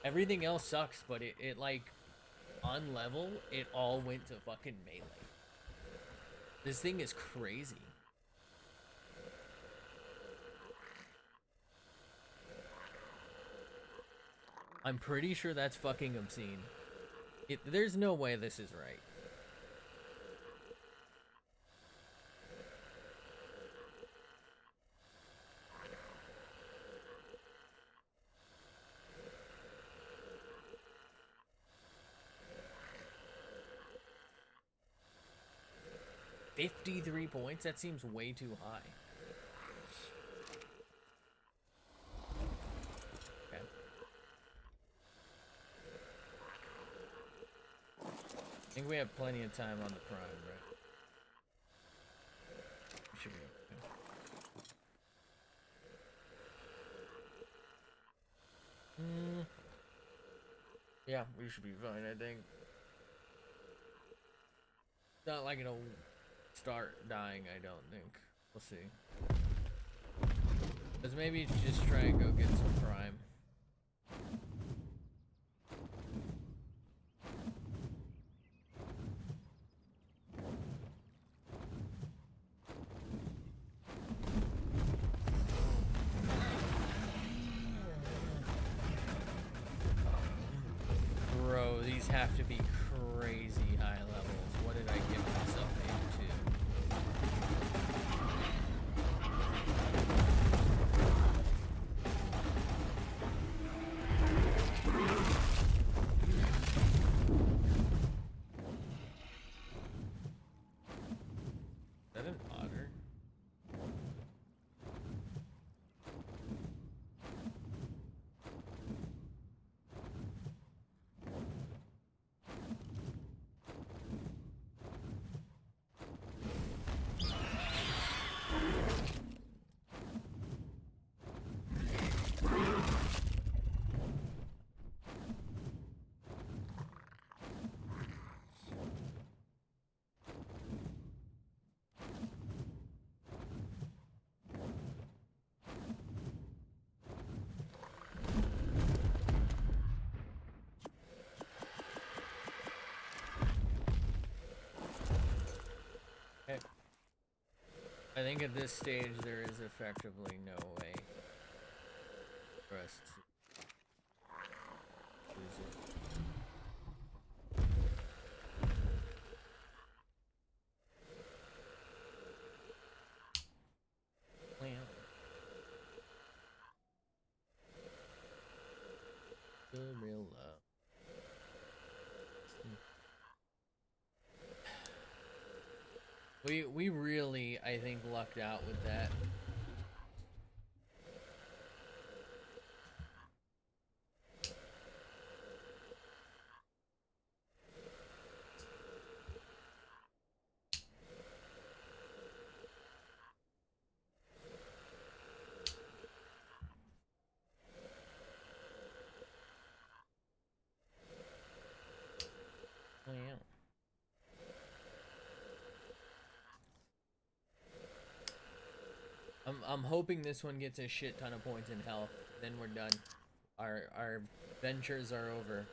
Everything else sucks, but it like, on level, it all went to fucking melee. This thing is crazy. I'm pretty sure that's fucking obscene. There's no way this is right. $53 points? That seems way too high. Okay. I think we have plenty of time on the prime, right? We should be okay. Yeah, we should be fine, I think. It's not like it'll start dying, I don't think. We'll see. Let's maybe just try and go get some prime. Bro, these have to be crazy high levels. What did I get myself into? Is that an otter? I think at this stage there is effectively no way for us to lose it. Plant. The real love. We really, I think, lucked out with that. Oh, yeah. I'm hoping this one gets a shit ton of points in health. Then we're done. Our ventures are over.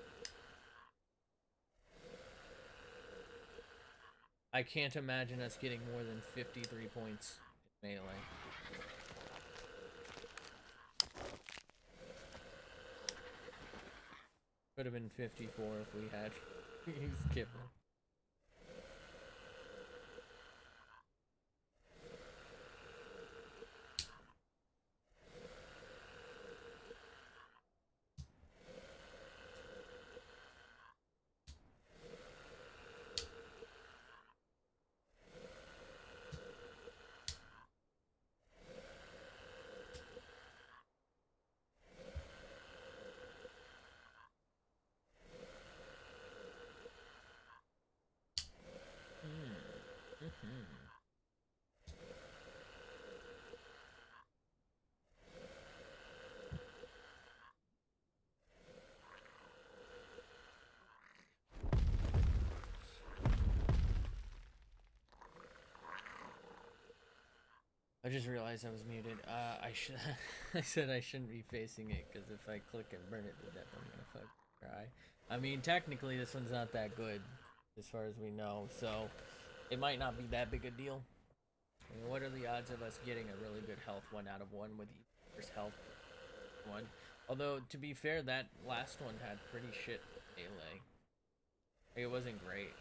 I can't imagine us getting more than 53 points in melee. Could have been 54 if we had used Kipper. I just realized I was muted. I should. I said I shouldn't be facing it because if I click and burn it to death, I'm gonna fucking cry. I mean, technically, this one's not that good, as far as we know, so it might not be that big a deal. I mean, what are the odds of us getting a really good health 1/1 with each first health one? Although, to be fair, that last one had pretty shit melee. Like, it wasn't great.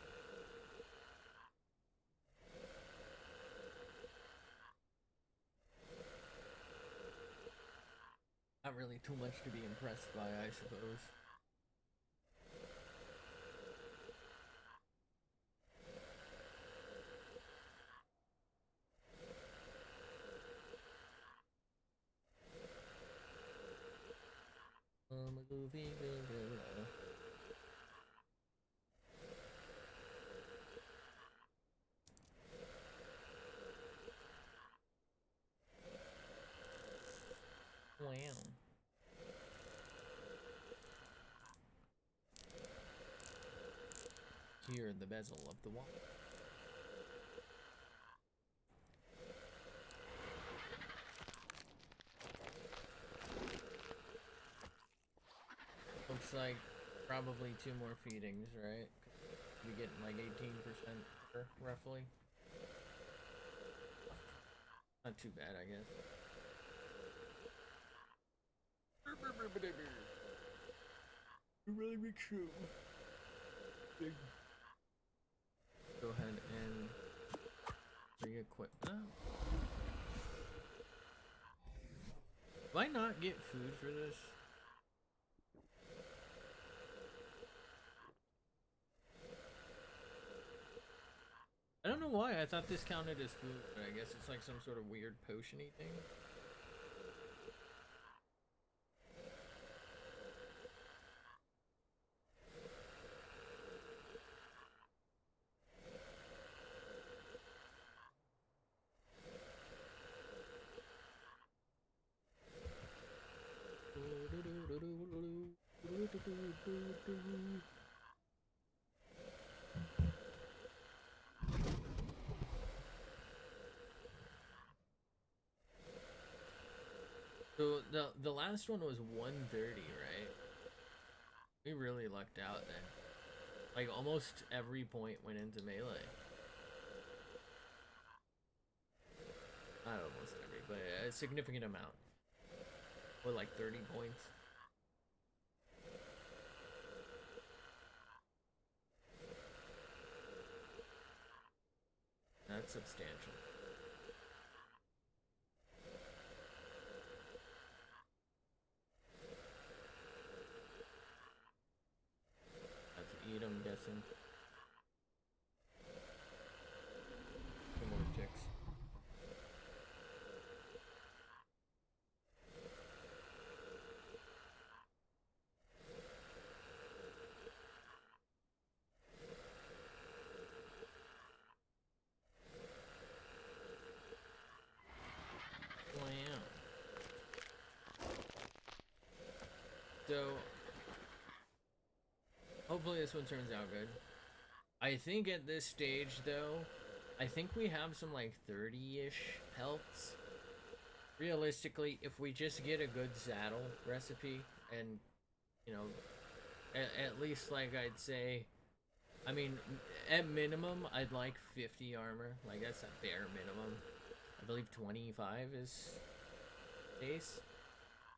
Not really too much to be impressed by, I suppose. Wow. Here, the bezel of the wall. Looks like probably 2 more feedings, right? We getting like 18% roughly. Not too bad, I guess. Really big show. Go ahead and re-equip that. Do I not get food for this? I don't know why. I thought this counted as food, but I guess it's like some sort of weird potion-y thing. So the last one was 130, right? We really lucked out then. Like almost every point went into melee. Not almost every, but a significant amount. What, like 30 points? That's substantial. Have to eat, I'm guessing. 2 more ticks. Wow. So, hopefully this one turns out good. I think at this stage, though, I think we have some like 30-ish healths. Realistically, if we just get a good saddle recipe and, you know, at least like I'd say, I mean, at minimum, I'd like 50 armor. Like that's a bare minimum. I believe 25 is base.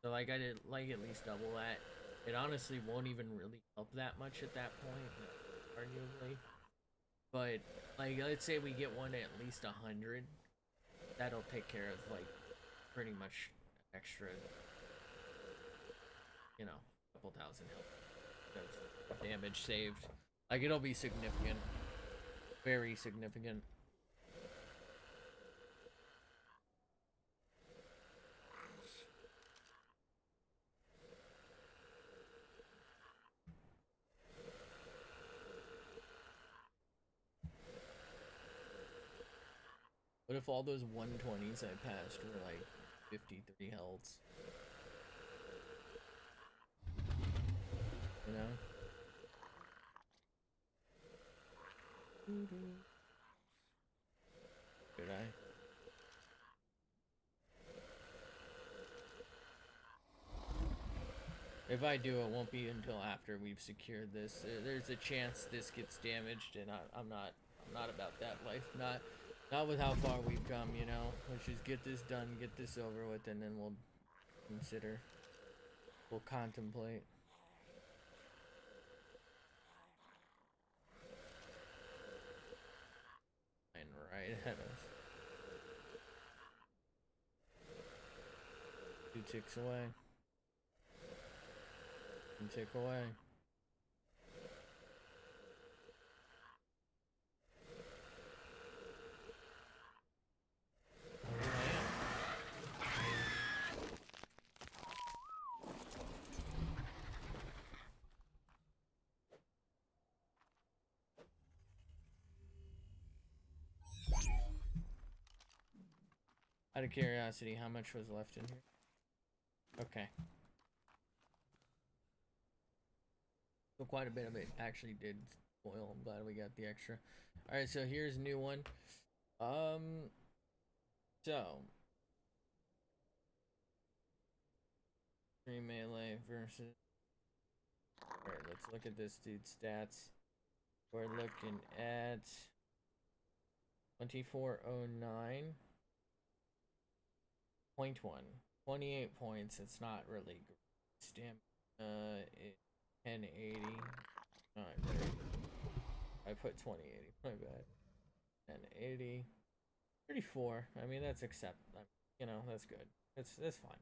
So like I did like at least double that. It honestly won't even really help that much at that point, arguably. But like let's say we get one at least 100, that'll take care of like pretty much extra, you know, couple thousand health of damage saved. Like it'll be significant, very significant. What if all those 120s I passed were like 53 healths? You know? Could I? if I do, it won't be until after we've secured this. There's a chance this gets damaged, and I'm not about that life. Not with how far we've come, you know. Let's just get this done, get this over with, and then we'll consider. We'll contemplate. And right ahead of us. 2 ticks away. 1 tick away. Out of curiosity, how much was left in here? Okay. So quite a bit of it actually did spoil. I'm glad we got the extra. Alright, so here's a new one. So 3 melee versus. Alright, let's look at this dude's stats. We're looking at 2409.1. 28 points. It's not really great. Stamina 1080. Not great. I put 2080. My bad. 1080. 34. I mean, that's acceptable. You know, that's good. That's fine.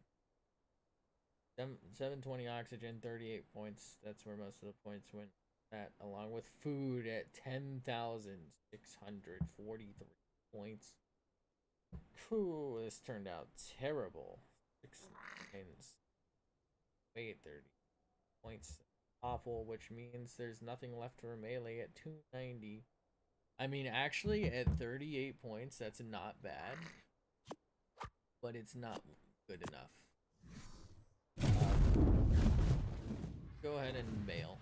720 oxygen, 38 points. That's where most of the points went at, along with food at 10,643 points. Whew, this turned out terrible. 6 lines. Wait, 30 points. Awful, which means there's nothing left for melee at 290. I mean, actually, at 38 points, that's not bad. But it's not good enough. Go ahead and bail.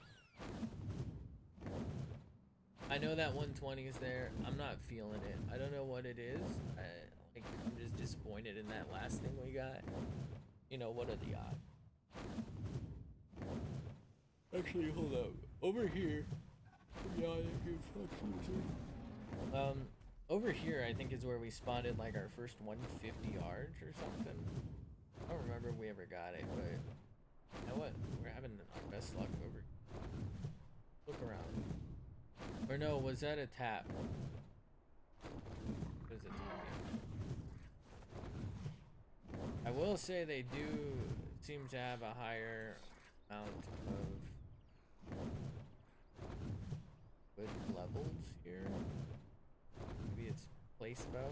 I know that 120 is there. I'm not feeling it. I don't know what it is. I'm just disappointed in that last thing we got. You know, what are the odds? Actually, hold up. Over here. Yeah, over here, I think is where we spotted like our first 150 Arge or something. I don't remember if we ever got it, but you know what? We're having our best luck over. Look around. Or no, was that a tap? What is it tapping? I will say they do seem to have a higher amount of good levels here. Maybe it's place bow.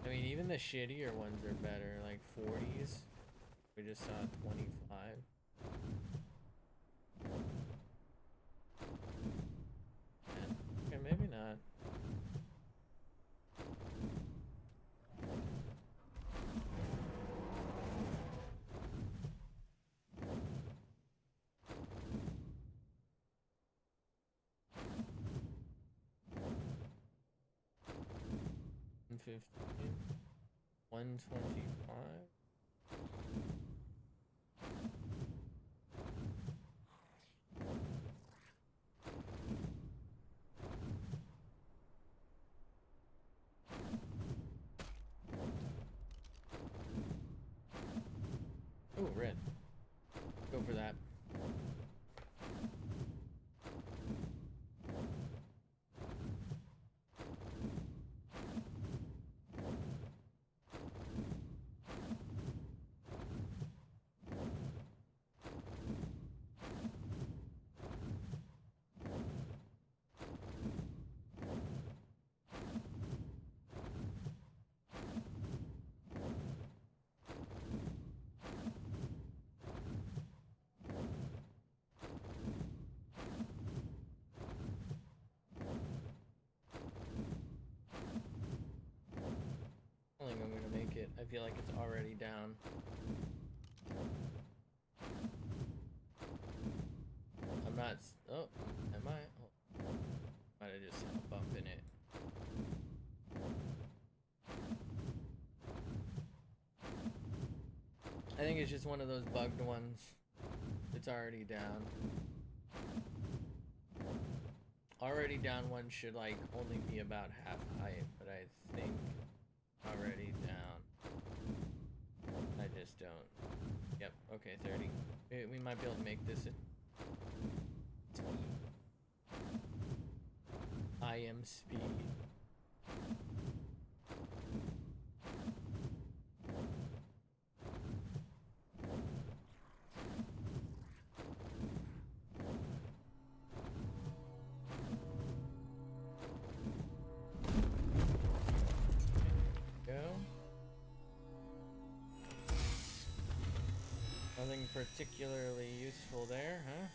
I mean, even the shittier ones are better, like 40s. We just saw 25. And, okay, maybe not. $115, $125. Oh, red. Go for that. I don't think I'm gonna make it. I feel like it's already down. I'm not. Oh, am I? Oh, might have just saw a bump in it. I think it's just one of those bugged ones. It's already down. Already down one should like only be about half height, but I think already down. I just don't. Yep, okay, 30. We might be able to make this I am speed. Nothing particularly useful there, huh?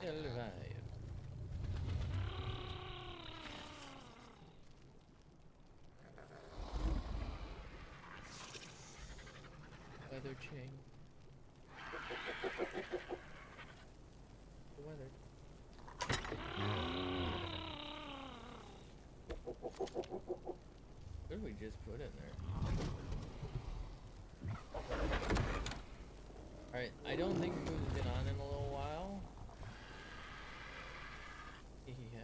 Elevate. Weather change. The weather. What did we just put in there? Alright, I don't think Moon's been on in a little while. He has.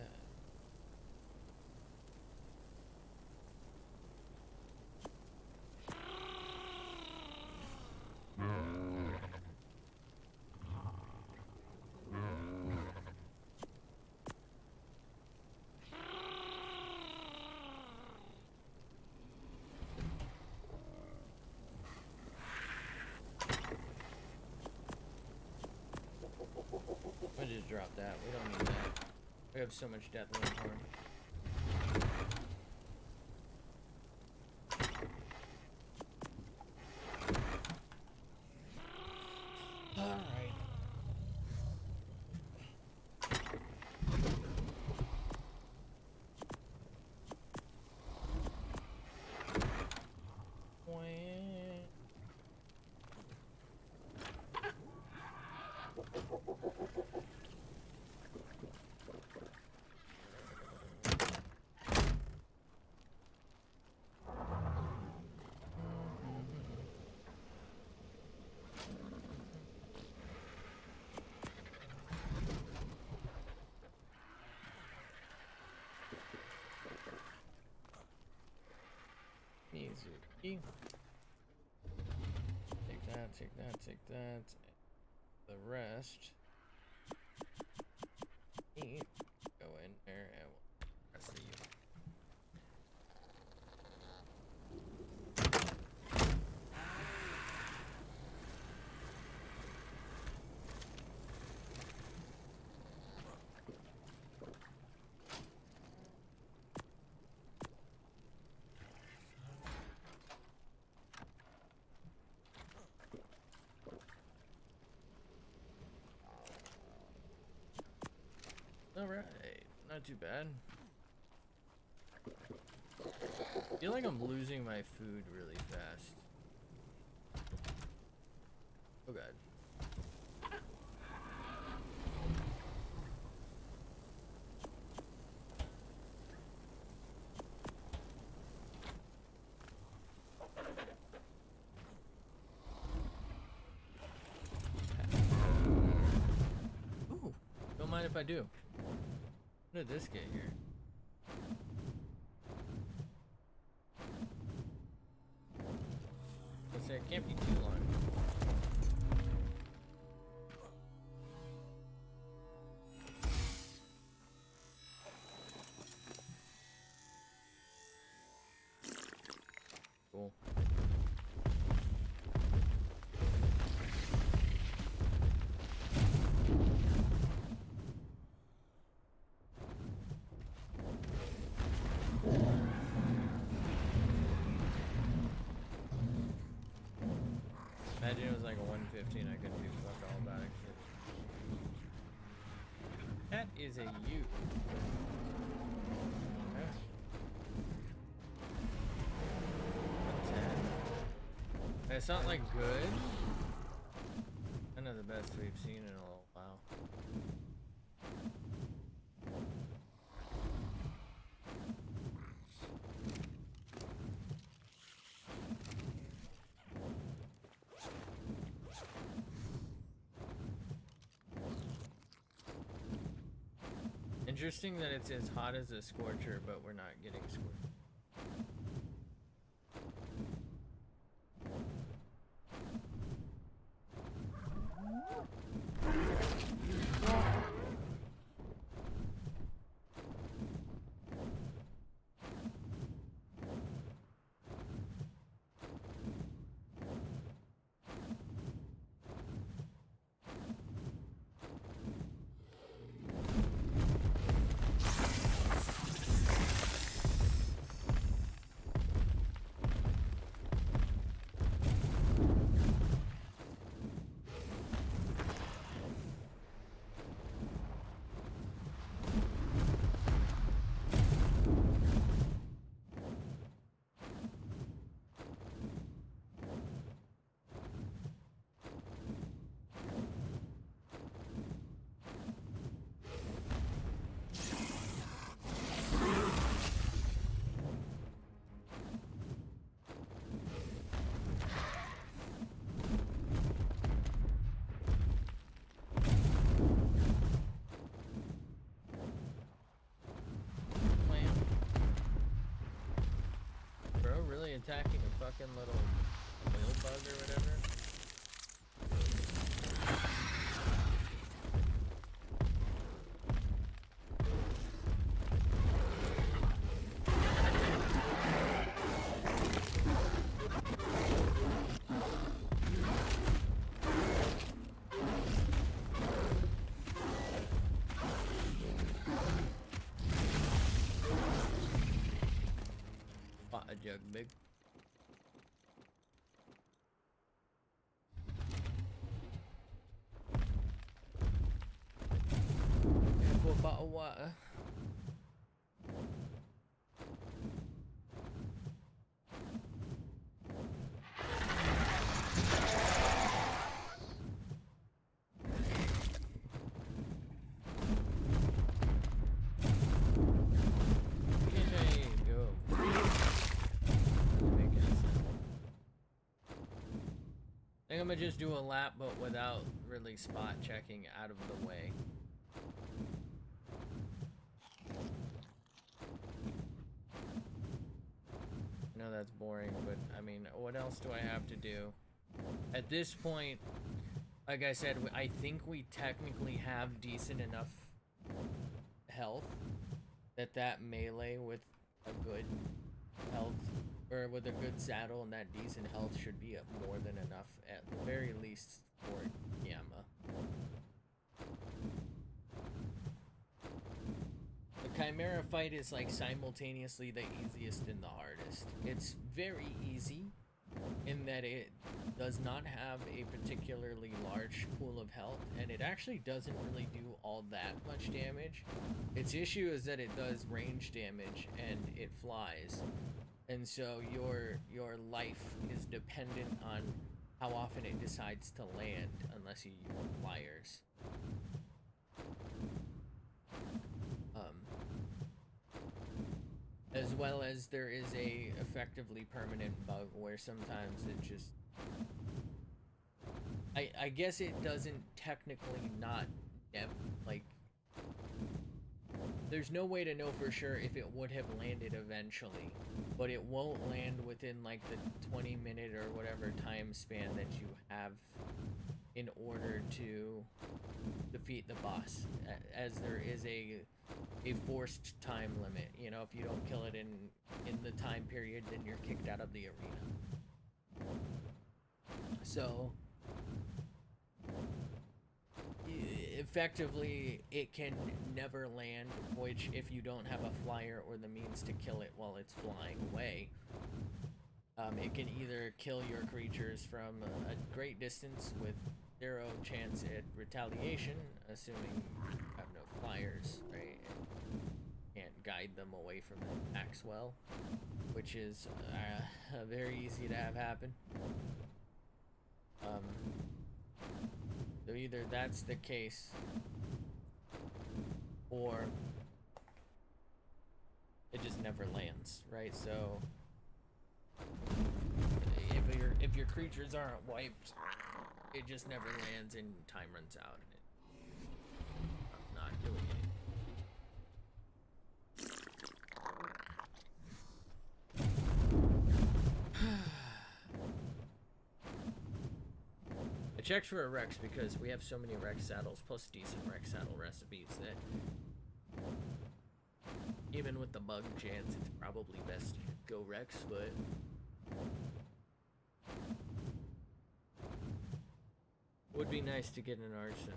I just dropped that. We don't need that. We have so much death in our horn. Alright. Mizuki. Take that, take that, take that. The rest. Go in there and we'll press the unit. Alright, not too bad. I feel like I'm losing my food really fast. Oh god. mind if I do? When did this get here? Let's say it can't be too long. Cool. Imagine it was like a 115, I couldn't do fuck all about it. That is a U. Okay. It's not like good. None of the best we've seen in a little while. Interesting that it's as hot as a Scorcher, but we're not getting Scorcher. Attacking a fucking little oil bug or whatever. Pot a jug big. Bottle of water. There you go. Doesn't make any sense. I think I'm gonna just do a lap, but without really spot checking out of the way. I know that's boring, but I mean, what else do I have to do? At this point, like I said, I think we technically have decent enough health that melee with a good health, or with a good saddle and that decent health should be more than enough, at the very least, for Yama. The Chimera fight is like simultaneously the easiest and the hardest. It's very easy in that it does not have a particularly large pool of health, and it actually doesn't really do all that much damage. Its issue is that it does range damage and it flies, and so your life is dependent on how often it decides to land, unless you use flyers. As well as there is a effectively permanent bug where sometimes it just... I guess it doesn't technically not like there's no way to know for sure if it would have landed eventually, but it won't land within like the 20-minute or whatever time span that you have in order to defeat the boss, as there is a forced time limit. You know, if you don't kill it in the time period, then you're kicked out of the arena. So effectively it can never land, which if you don't have a flyer or the means to kill it while it's flying away, it can either kill your creatures from a great distance with 0 chance at retaliation, assuming you have no flyers, right, and can't guide them away from the axe well, which is very easy to have happen. So either that's the case, or it just never lands, right? So if your creatures aren't wiped, it just never lands and time runs out and it's not doing anything. I checked for a Rex because we have so many Rex saddles, plus decent Rex saddle recipes, that even with the bug chance, it's probably best to go Rex, but would be nice to get an arson.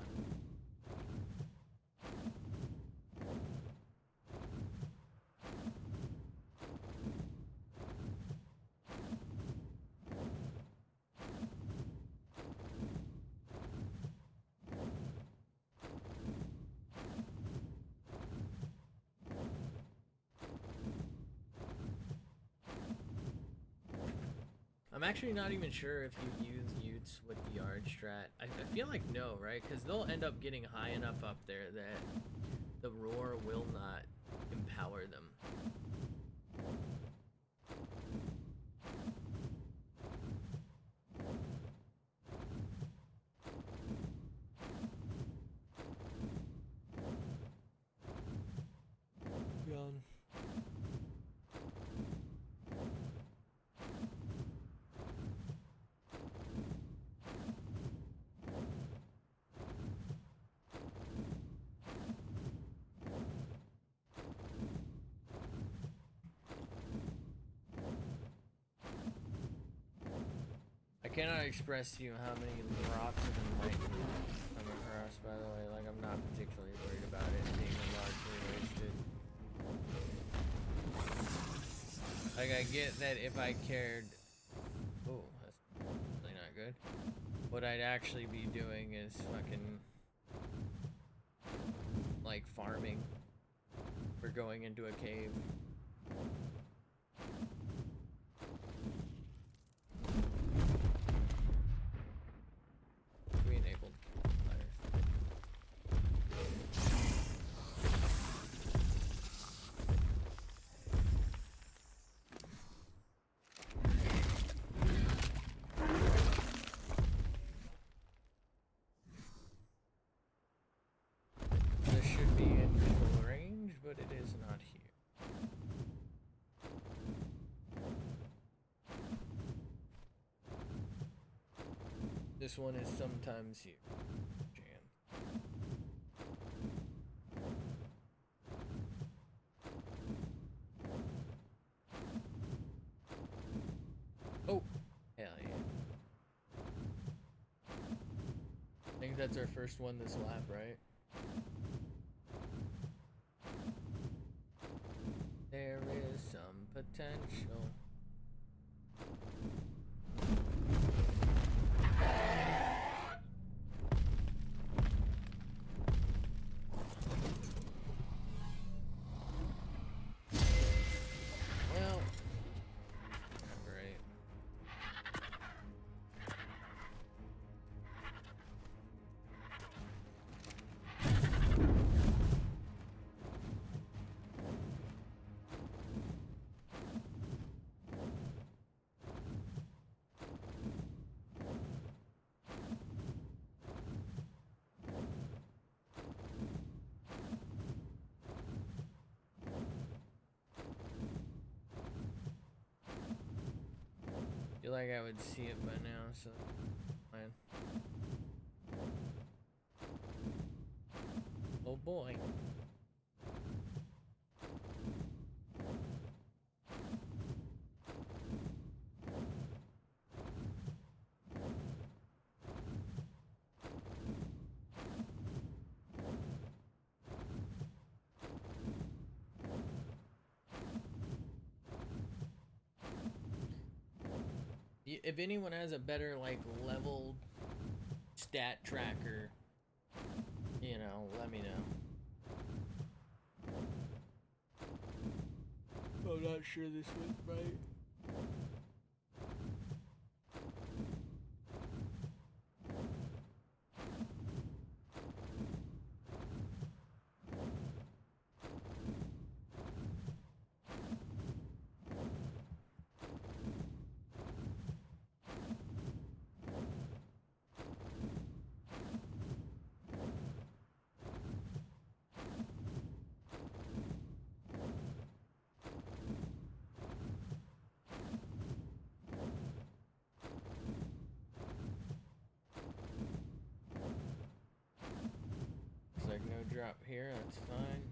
I'm actually not even sure if you use Utes with the Arg strat. I feel like no, right? Because they'll end up getting high enough up there that the roar will not empower them. Yawn. I cannot express to you how many rocks of enlightenment come across, by the way. Like, I'm not particularly worried about it being largely wasted. Like, I get that if I cared... Oh, that's really not good. What I'd actually be doing is fucking... like, farming. Or going into a cave. But it is not here. This one is sometimes here. Jan. Oh, hell yeah. I think that's our first one this lap, right? There is some potential. Well, great. Feel like I would see it by now, so fine. Oh boy. If anyone has a better like level stat tracker, you know, let me know. I'm not sure this was right. Looks like no drop here, that's fine.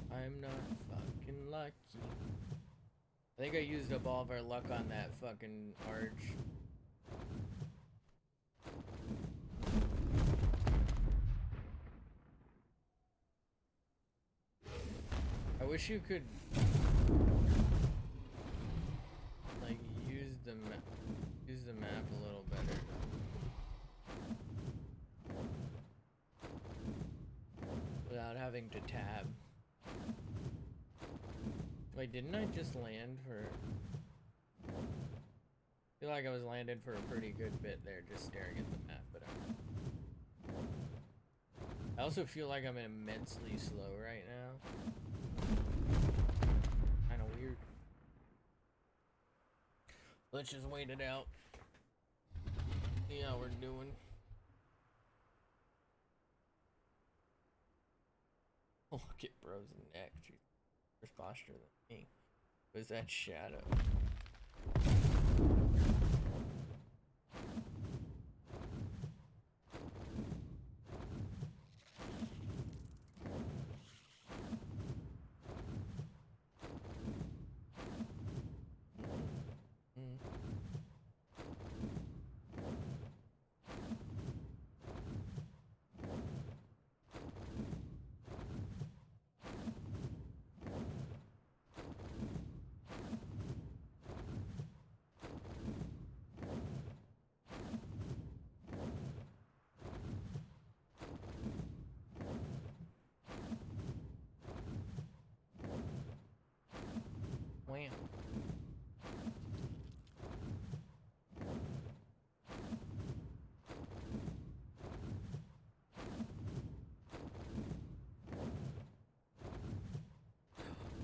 I'm not fucking lucky. I think I used up all of our luck on that fucking Arge. I wish you could like use the map a little better. Without having to tab. Wait, didn't I just land for... I feel like I was landing for a pretty good bit there, just staring at the map, but I also feel like I'm immensely slow right now. Kinda weird. Let's just wait it out. See how we're doing. Oh, look at bro's neck. She's worse posture than me. Was that shadow? Wham.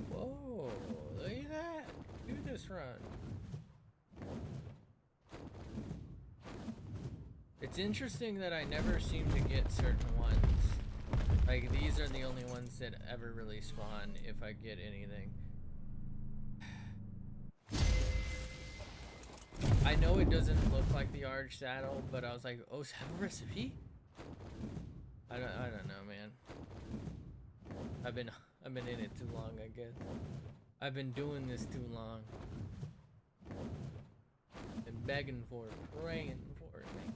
Whoa, look at that. Do this run. It's interesting that I never seem to get certain ones. Like, these are the only ones that ever really spawn if I get anything. I know it doesn't look like the Arge saddle, but I was like, oh, saddle recipe? I don't know, man. I've been in it too long, I guess. I've been doing this too long. Been begging for it, praying for it, man.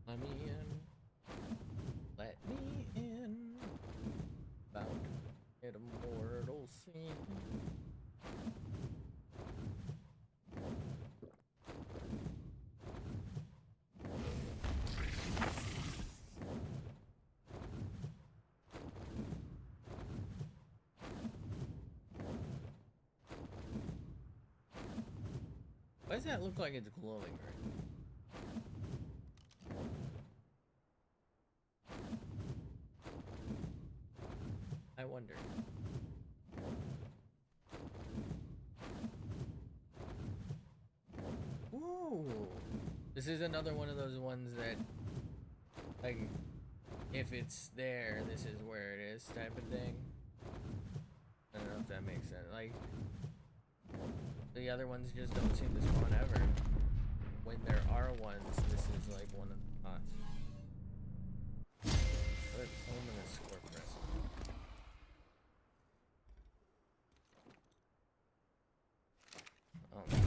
Let me in. Let me in. Bound in a mortal sin. Why does that look like it's glowing right now? I wonder. Ooh. This is another one of those ones that, like, if it's there, this is where it is type of thing. I don't know if that makes sense. Like, the other ones just don't seem to spawn ever. When there are ones, this is like one of the spots. What ominous score press. Oh, man.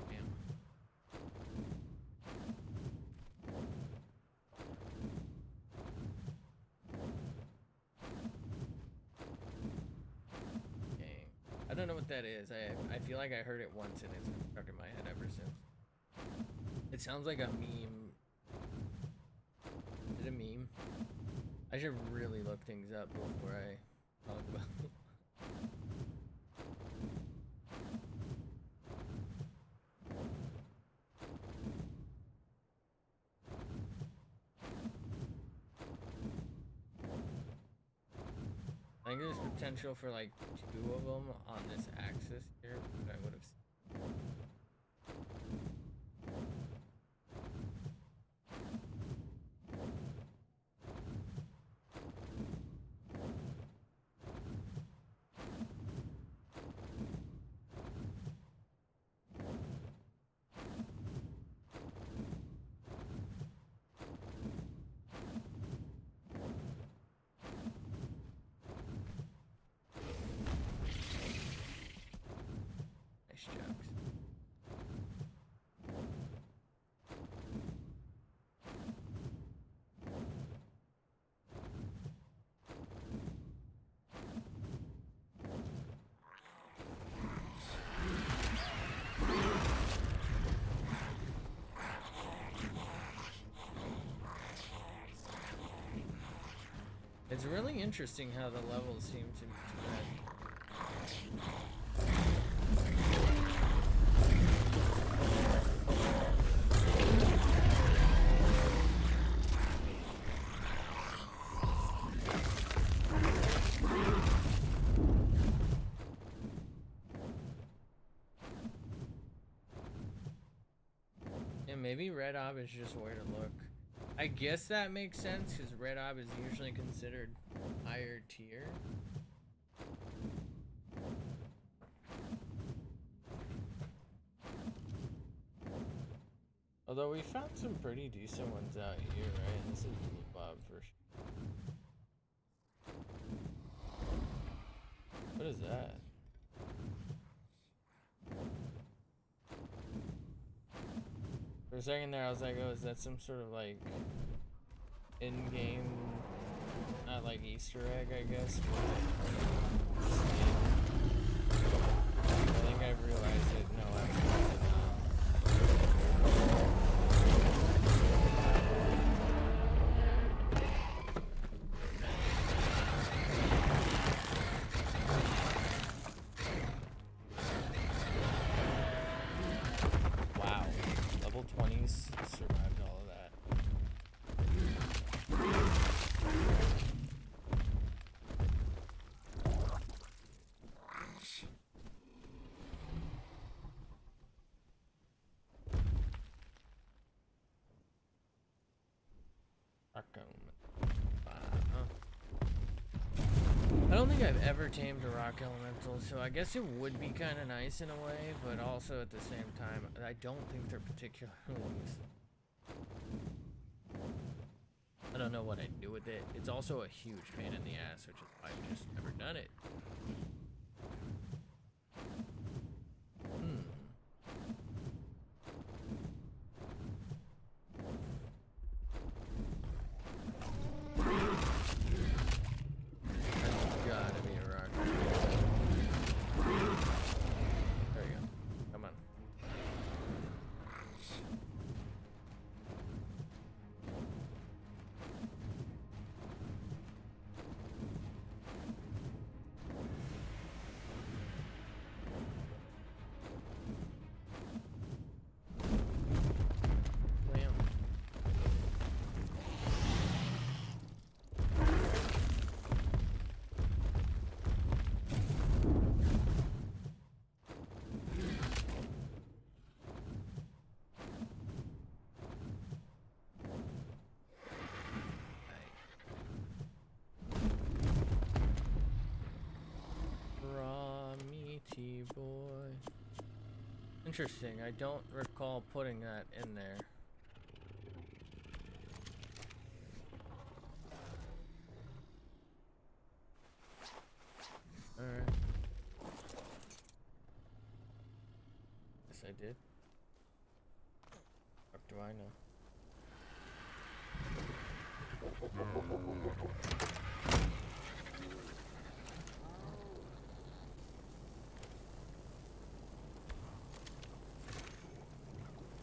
Damn. Dang. I don't know what that is. I feel like I heard it once and it's been stuck in my head ever since. It sounds like a meme. Is it a meme? I should really look things up before I talk about it. I think there's potential for like 2 of them on this axis here, but I would have seen. Nice jokes. It's really interesting how the levels seem to be spread. Yeah, maybe Red Ob is just where to look. I guess that makes sense because Red Ob is usually considered higher tier. Although we found some pretty decent ones out here, right? This is Blue Bob for sure. What is that? For a second there, I was like, oh, is that some sort of like in-game, not like Easter egg, I guess? I think I realized it. No, absolutely not. element. I don't think I've ever tamed a rock elemental, so I guess it would be kind of nice in a way, but also at the same time, I don't think they're particularly useful. I don't know what I'd do with it. It's also a huge pain in the ass, which is why I've just never done it. Boy. Interesting, I don't recall putting that in there. Alright. Yes, I did. What do I know?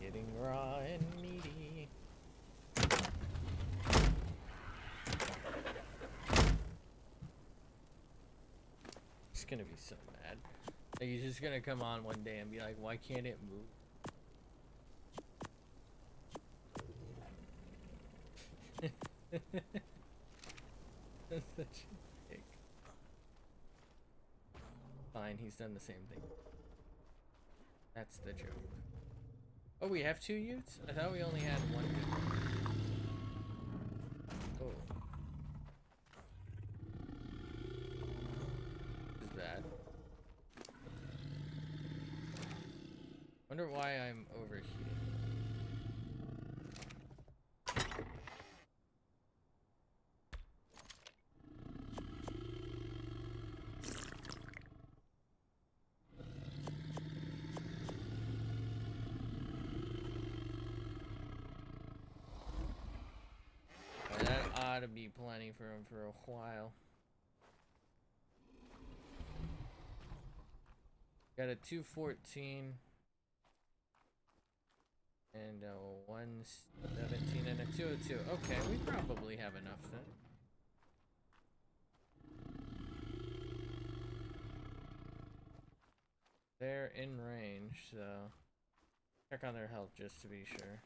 Getting raw and meaty. It's gonna be so mad. Like, he's just gonna come on one day and be like, why can't it move? That's such a dick. Fine, he's done the same thing. That's the joke. Oh, we have 2 Utes? I thought we only had 1 Ute. Oh. This is bad. Wonder why I'm overheating. To be plenty for him for a while. Got a 214 and a 117 and a 202. Okay, we probably have enough then. They're in range, so check on their health just to be sure.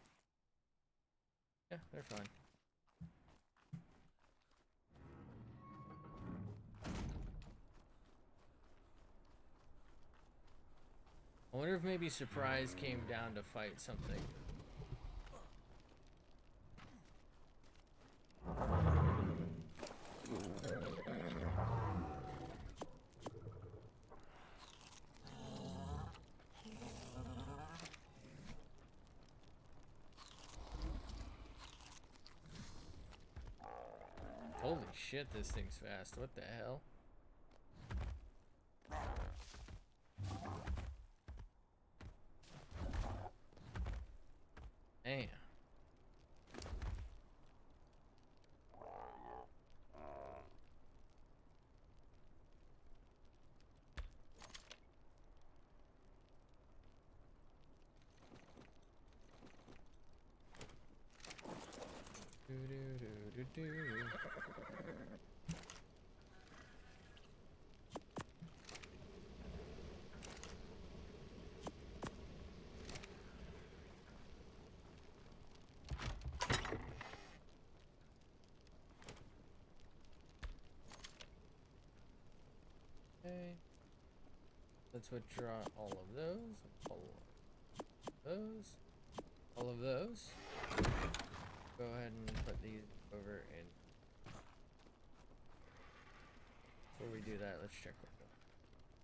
Yeah, they're fine. I wonder if maybe Surprise came down to fight something. Holy shit, this thing's fast. What the hell? Damn. Okay. Let's withdraw all of those, all of those. Go ahead and put these over and before we do that, let's check.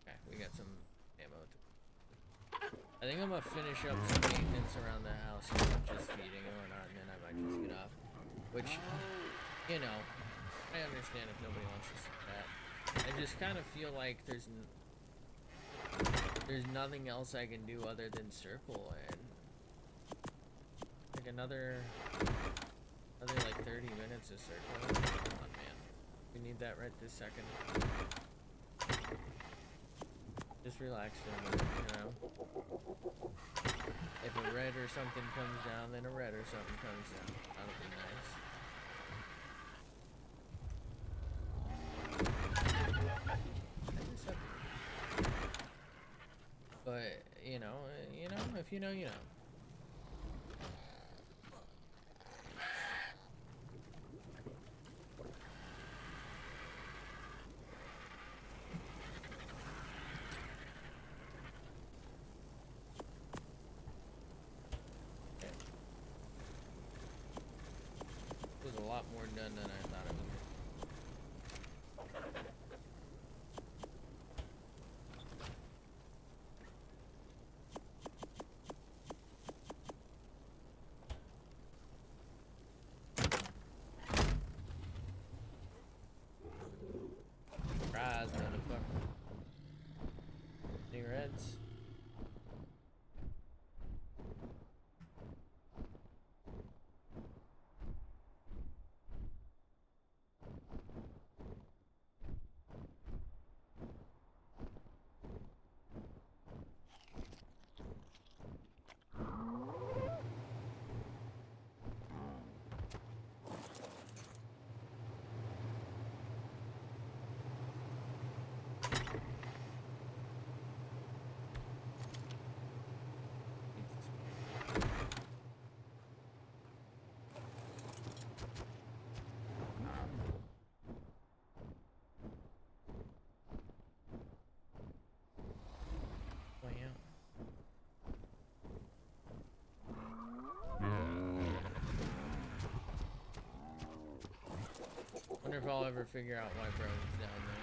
Okay, we got some ammo. I think I'm gonna finish up some maintenance around the house, just feeding and whatnot, and then I might just get off. Which, you know, I understand if nobody wants to see that. I just kind of feel like there's nothing else I can do other than circle and like another like 30 minutes of circling. Come on, man. We need that right this second. Just relax for a minute, you know. If a red or something comes down, then a red or something comes down. That'll be nice. But, you know, if you know, you know. It was a lot more done than I thought it would be. Surprise, motherfucker. Any reds? Wonder if I'll ever figure out why Bro's down there.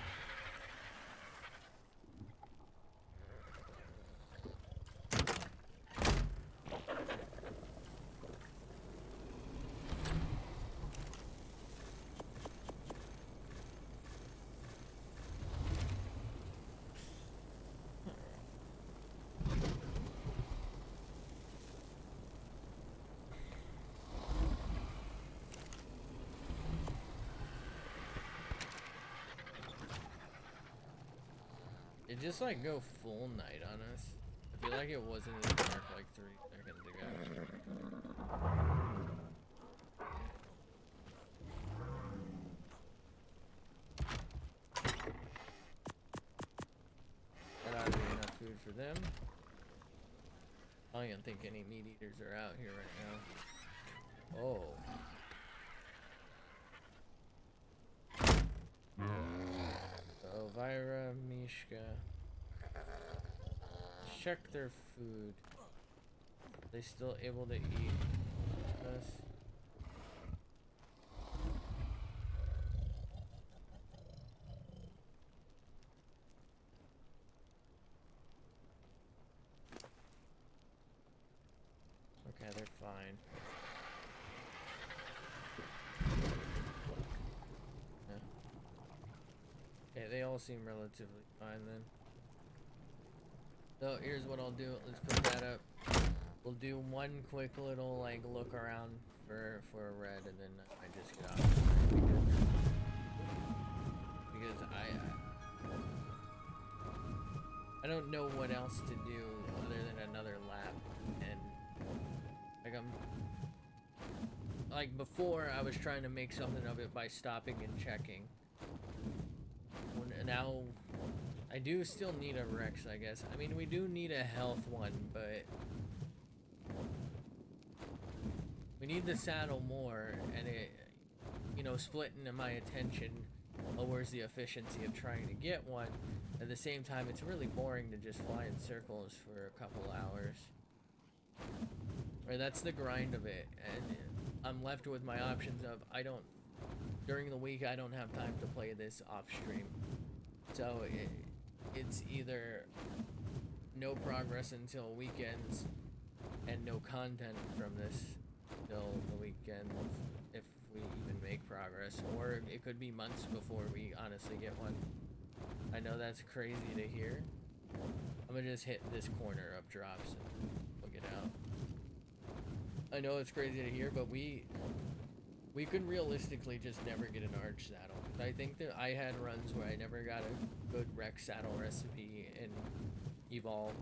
It just like go full night on us. I feel like it wasn't as dark like 3 seconds ago. That ought to be enough food for them. I don't even think any meat eaters are out here right now. Oh. Elvira, Mishka. Check their food. Are they still able to eat us? Okay, they're fine. Okay, they all seem relatively fine then. So here's what I'll do. Let's put that up. We'll do one quick little like look around for a red, and then I just get off because I don't know what else to do other than another lap, and like before I was trying to make something of it by stopping and checking. Now I do still need a Rex, I guess. I mean, we do need a health one, but we need the saddle more, and it, you know, splitting my attention lowers the efficiency of trying to get one. At the same time, it's really boring to just fly in circles for a couple hours. Or that's the grind of it, and I'm I'm left with my options of during the week I don't have time to play this off stream. So it's either no progress until weekends and no content from this till the weekends if we even make progress, or it could be months before we honestly get one. I know that's crazy to hear. I'm gonna just hit this corner of drops and we'll get out. I know it's crazy to hear, but we could realistically just never get an arch saddle. I think that I had runs where I never got a good Rex saddle recipe in Evolved.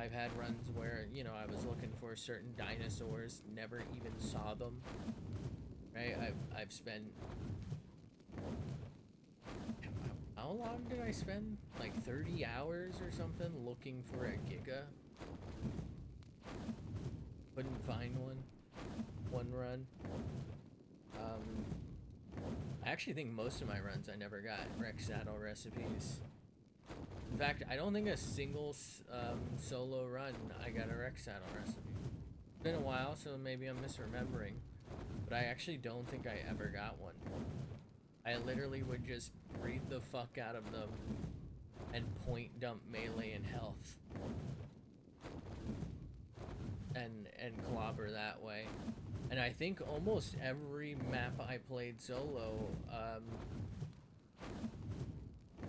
I've had runs where, you know, I was looking for certain dinosaurs, never even saw them. Right? I've spent... How long did I spend? Like 30 hours or something looking for a Giga? Couldn't find one run. I actually think most of my runs I never got Rex saddle recipes. In fact, I don't think a single solo run I got a Rex saddle recipe. It's been a while, so maybe I'm misremembering, but I actually don't think I ever got one. I literally would just breed the fuck out of them and point dump melee and health. And clobber that way. And I think almost every map I played solo,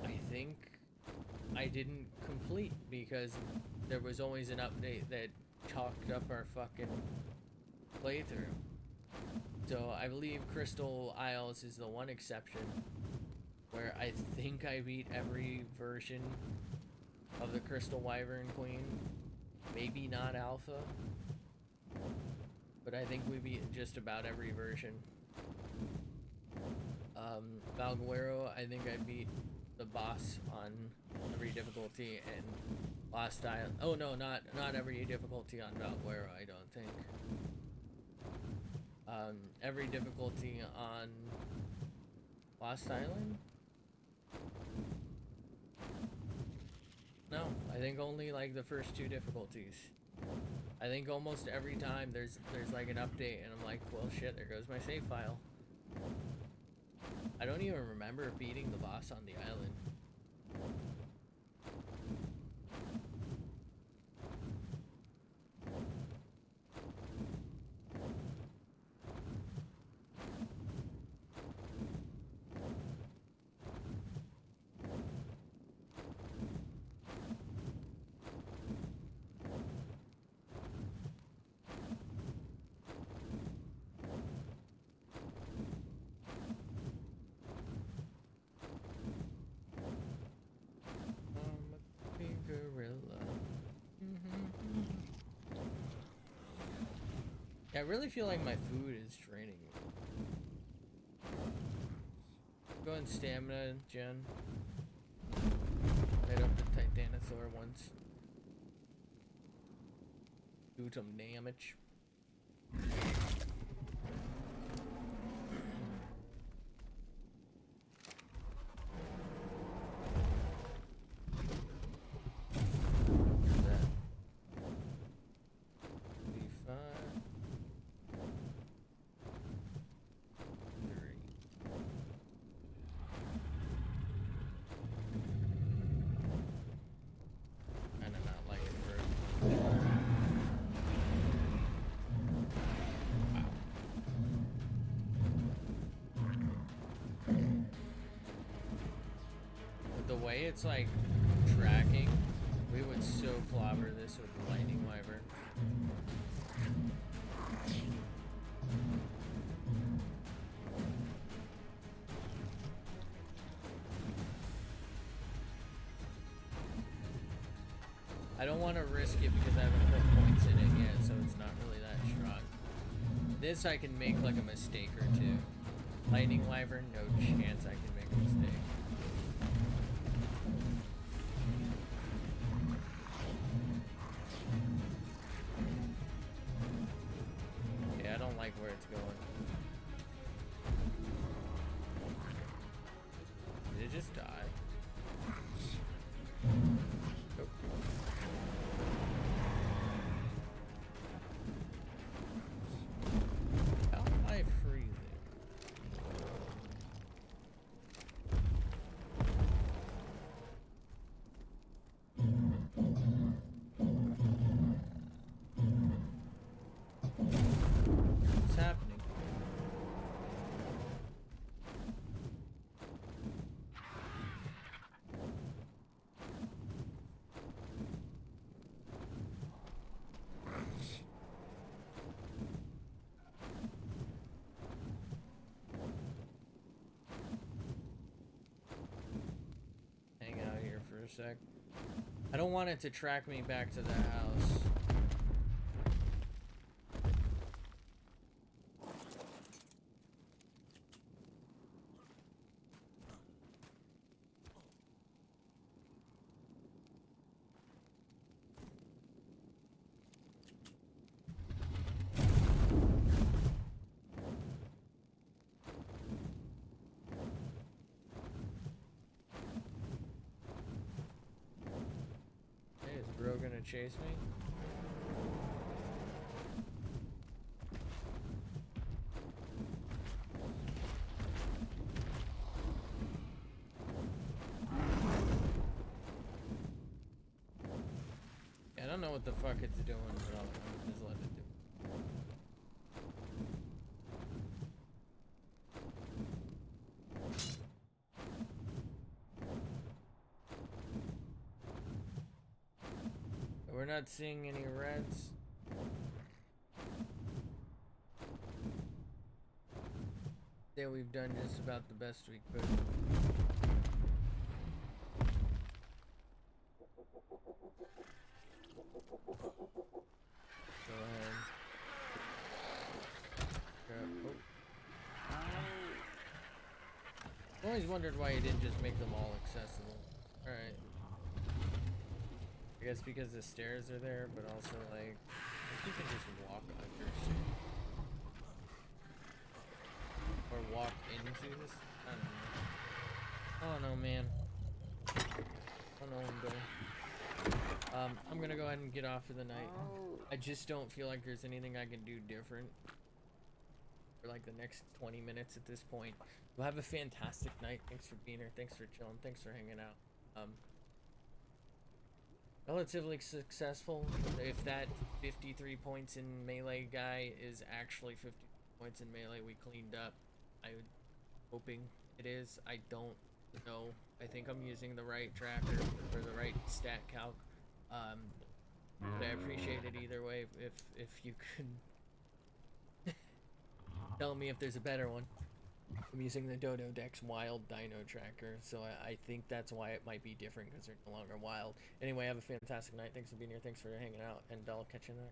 I think I didn't complete because there was always an update that chalked up our fucking playthrough. So I believe Crystal Isles is the one exception where I think I beat every version of the Crystal Wyvern Queen. Maybe not Alpha, but I think we beat just about every version. Valguero, I think I beat the boss on every difficulty, and Lost Island. Oh no, not every difficulty on Valguero, I don't think. Every difficulty on Lost Island? No, I think only like the first two difficulties. I think almost every time there's like an update and I'm like, well shit, there goes my save file. I don't even remember beating the boss on the island. I really feel like my food is draining me. Go and stamina, Jen. Head up to Titanosaur once. Do some damage. It's like tracking. We would so clobber this with the lightning wyvern. I don't want to risk it because I haven't put points in it yet, so it's not really that strong. This I can make like a mistake or two. Lightning wyvern, no chance I can make a mistake. Where it's going. Did it just die? Oh. How am I sec. I don't want it to track me back to the house. Gonna chase me? I don't know what the fuck it's doing, but I'm just let it do. We're not seeing any reds. Yeah, we've done just about the best we could. Go ahead. I've always wondered why you didn't just make them all accessible. Alright. I guess because the stairs are there, but also like you can just walk under shit. Or walk into this. I don't know, man. I don't know what I'm doing. I'm gonna go ahead and get off for the night. I just don't feel like there's anything I can do different for like the next 20 minutes at this point. Well, have a fantastic night. Thanks for being here. Thanks for chilling. Thanks for hanging out. Relatively successful. If that 53 points in melee guy is actually 50 points in melee we cleaned up, I'm hoping it is. I don't know. I think I'm using the right tracker or the right stat calc. But I appreciate it either way. If you could tell me if there's a better one. I'm using the Dodo Dex Wild Dino Tracker, so I think that's why it might be different, because they're no longer wild. Anyway, have a fantastic night. Thanks for being here. Thanks for hanging out, and I'll catch you in the next.